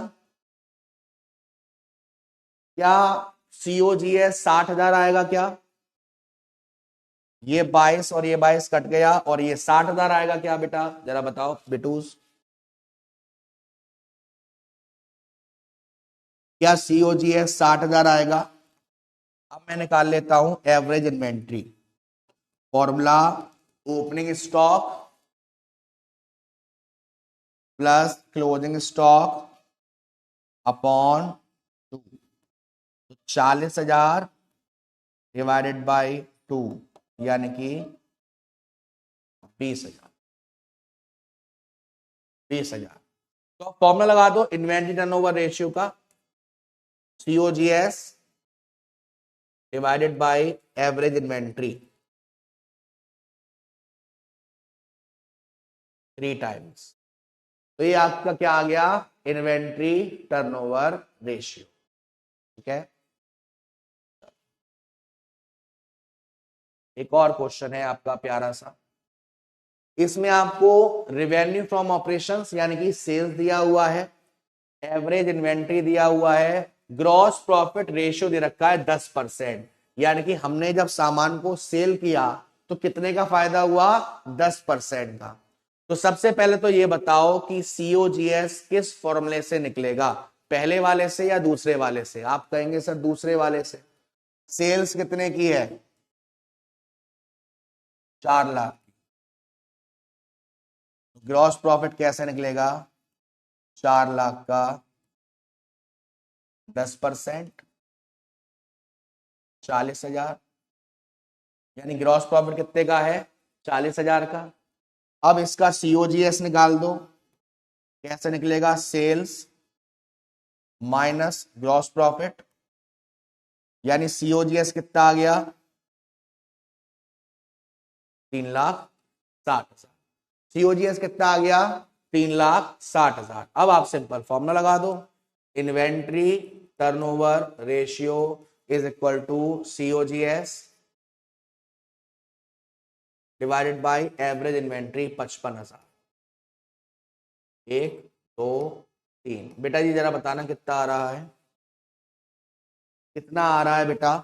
क्या सीओजीएस 60,000 आएगा क्या? ये 22 और ये 22 कट गया और ये 60,000 आएगा क्या बेटा, जरा बताओ बेटूस। क्या सीओजीएस 60,000 आएगा? अब मैं निकाल लेता हूं average inventory. Formula opening stock plus closing stock upon 2। 40,000 divided by 2 यानी कि 20,000। 20,000 तो फॉर्मूला लगा दो इन्वेंट्री टर्नओवर रेशियो का, COGS divided by average inventory 3 times. तो ये आपका क्या आ गया, इन्वेंट्री टर्नओवर रेशियो। ठीक है, एक और क्वेश्चन है आपका प्यारा सा। इसमें आपको रेवेन्यू फ्रॉम ऑपरेशंस यानी कि सेल्स दिया हुआ है, एवरेज इन्वेंट्री दिया हुआ है, ग्रॉस प्रॉफिट रेशियो दे रखा है 10%। यानी कि हमने जब सामान को सेल किया तो कितने का फायदा हुआ, 10% का। तो सबसे पहले तो ये बताओ कि सीओजीएस किस फॉर्मूले से निकलेगा, पहले वाले से या दूसरे वाले से? आप कहेंगे सर दूसरे वाले से। सेल्स कितने की है, 4 लाख। ग्रॉस प्रॉफिट कैसे निकलेगा, 4 लाख का 10%, 40,000। यानी ग्रॉस प्रॉफिट कितने का है, 40,000 का। अब इसका सीओजीएस निकाल दो, कैसे निकलेगा, सेल्स माइनस ग्रॉस प्रॉफिट, यानी सीओजीएस कितना आ गया, 3,60,000। सीओजीएस कितना आ गया, 3,60,000। अब आप सिंपल फॉर्मूला लगा दो, inventory turnover ratio is equal to COGS divided by average inventory 55,000। 1 2 3। बेटा जी जरा बताना कितना आ रहा है, कितना आ रहा है बेटा?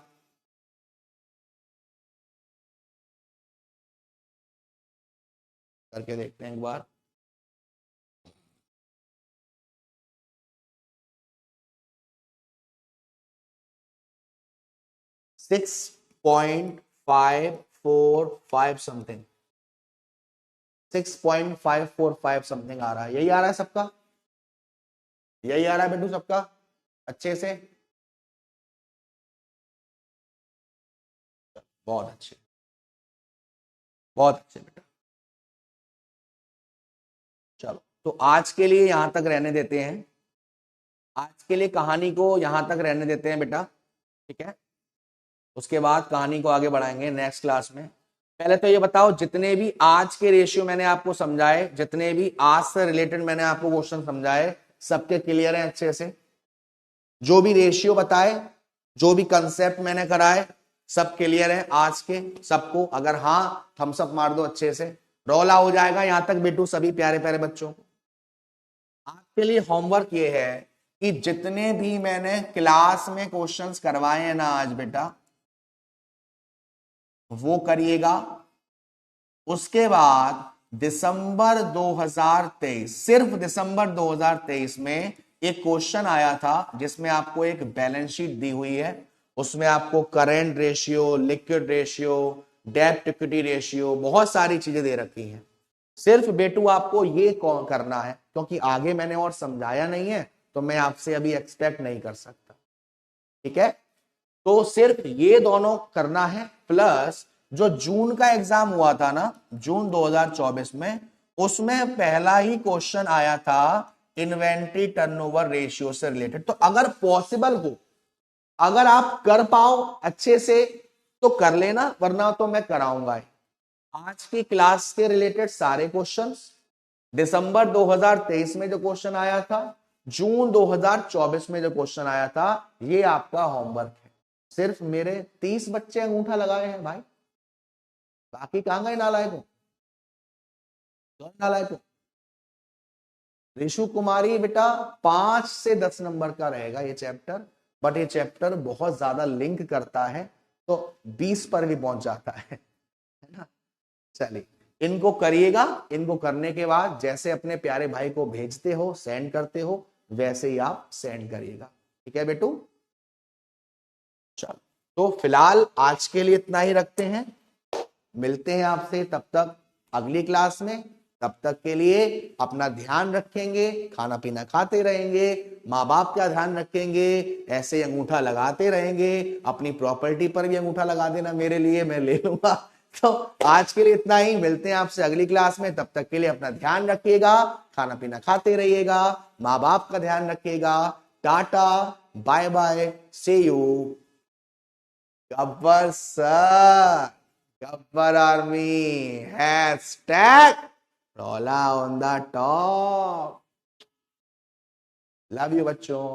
करके देखते हैं एक बार। सिक्स 6.545 समथिंग, 6.545 समथिंग आ रहा है। यही आ रहा है सबका, यही आ रहा है बेटू सबका अच्छे से? बहुत अच्छे, बहुत अच्छे बेटा। चलो तो आज के लिए यहां तक रहने देते हैं, आज के लिए कहानी को यहां तक रहने देते हैं बेटा। ठीक है, उसके बाद कहानी को आगे बढ़ाएंगे नेक्स्ट क्लास में। पहले तो ये बताओ, जितने भी आज के रेशियो मैंने आपको समझाए, जितने भी आज से रिलेटेड मैंने आपको क्वेश्चन समझाए, सबके क्लियर है अच्छे से? जो भी रेशियो बताए, जो भी कंसेप्ट मैंने कराए, सब क्लियर है आज के सबको? अगर हाँ थम्स अप मार दो अच्छे से, रोला हो जाएगा यहां तक बेटू सभी प्यारे प्यारे बच्चों को। आपके लिए होमवर्क ये है कि जितने भी मैंने क्लास में क्वेश्चंस करवाए हैं ना आज बेटा, वो करिएगा। उसके बाद दिसंबर 2023, सिर्फ दिसंबर 2023 में एक क्वेश्चन आया था जिसमें आपको एक बैलेंस शीट दी हुई है, उसमें आपको करेंट रेशियो, लिक्विड रेशियो, डेब्ट इक्विटी रेशियो, बहुत सारी चीजें दे रखी हैं। सिर्फ बेटू आपको ये करना है, क्योंकि आगे मैंने और समझाया नहीं है तो मैं आपसे अभी एक्सपेक्ट नहीं कर सकता। ठीक है, तो सिर्फ ये दोनों करना है, प्लस जो जून का एग्जाम हुआ था ना, जून 2024 में, उसमें पहला ही क्वेश्चन आया था इन्वेंट्री टर्नओवर रेशियो से रिलेटेड। तो अगर पॉसिबल हो, अगर आप कर पाओ अच्छे से तो कर लेना, वरना तो मैं कराऊंगा। आज की क्लास के रिलेटेड सारे क्वेश्चंस, दिसंबर 2023 में जो क्वेश्चन आया था, जून 2024 में जो क्वेश्चन आया था, ये आपका होमवर्क है। सिर्फ मेरे 30 बच्चे अंगूठा लगाए हैं भाई, बाकी कहां गए नालायकों? कौन नालायकों? ऋषु कुमारी बेटा 5 से 10 नंबर का रहेगा ये चैप्टर, बट ये चैप्टर बहुत ज्यादा लिंक करता है, तो 20 पर भी पहुंच जाता है ना। चलिए इनको करिएगा, इनको करने के बाद जैसे अपने प्यारे भाई को भेजते हो, सेंड करते हो, वैसे ही आप सेंड करिएगा, ठीक है बेटू। चलो तो फिलहाल आज के लिए इतना ही रखते हैं, मिलते हैं आपसे तब तक अगली क्लास में। तब तक के लिए अपना ध्यान रखेंगे, खाना पीना खाते रहेंगे, माँ बाप का ध्यान रखेंगे, ऐसे अंगूठा लगाते रहेंगे, अपनी प्रॉपर्टी पर भी अंगूठा लगा देना मेरे लिए, मैं ले लूंगा। तो आज के लिए इतना ही, मिलते हैं आपसे अगली क्लास में। तब तक के लिए अपना ध्यान रखिएगा, खाना पीना खाते रहिएगा, माँ बाप का ध्यान रखिएगा। Tata bye bye, see you. Gabbar sir, Gabbar Army, hashtag Rolla on the top. Love you बच्चों।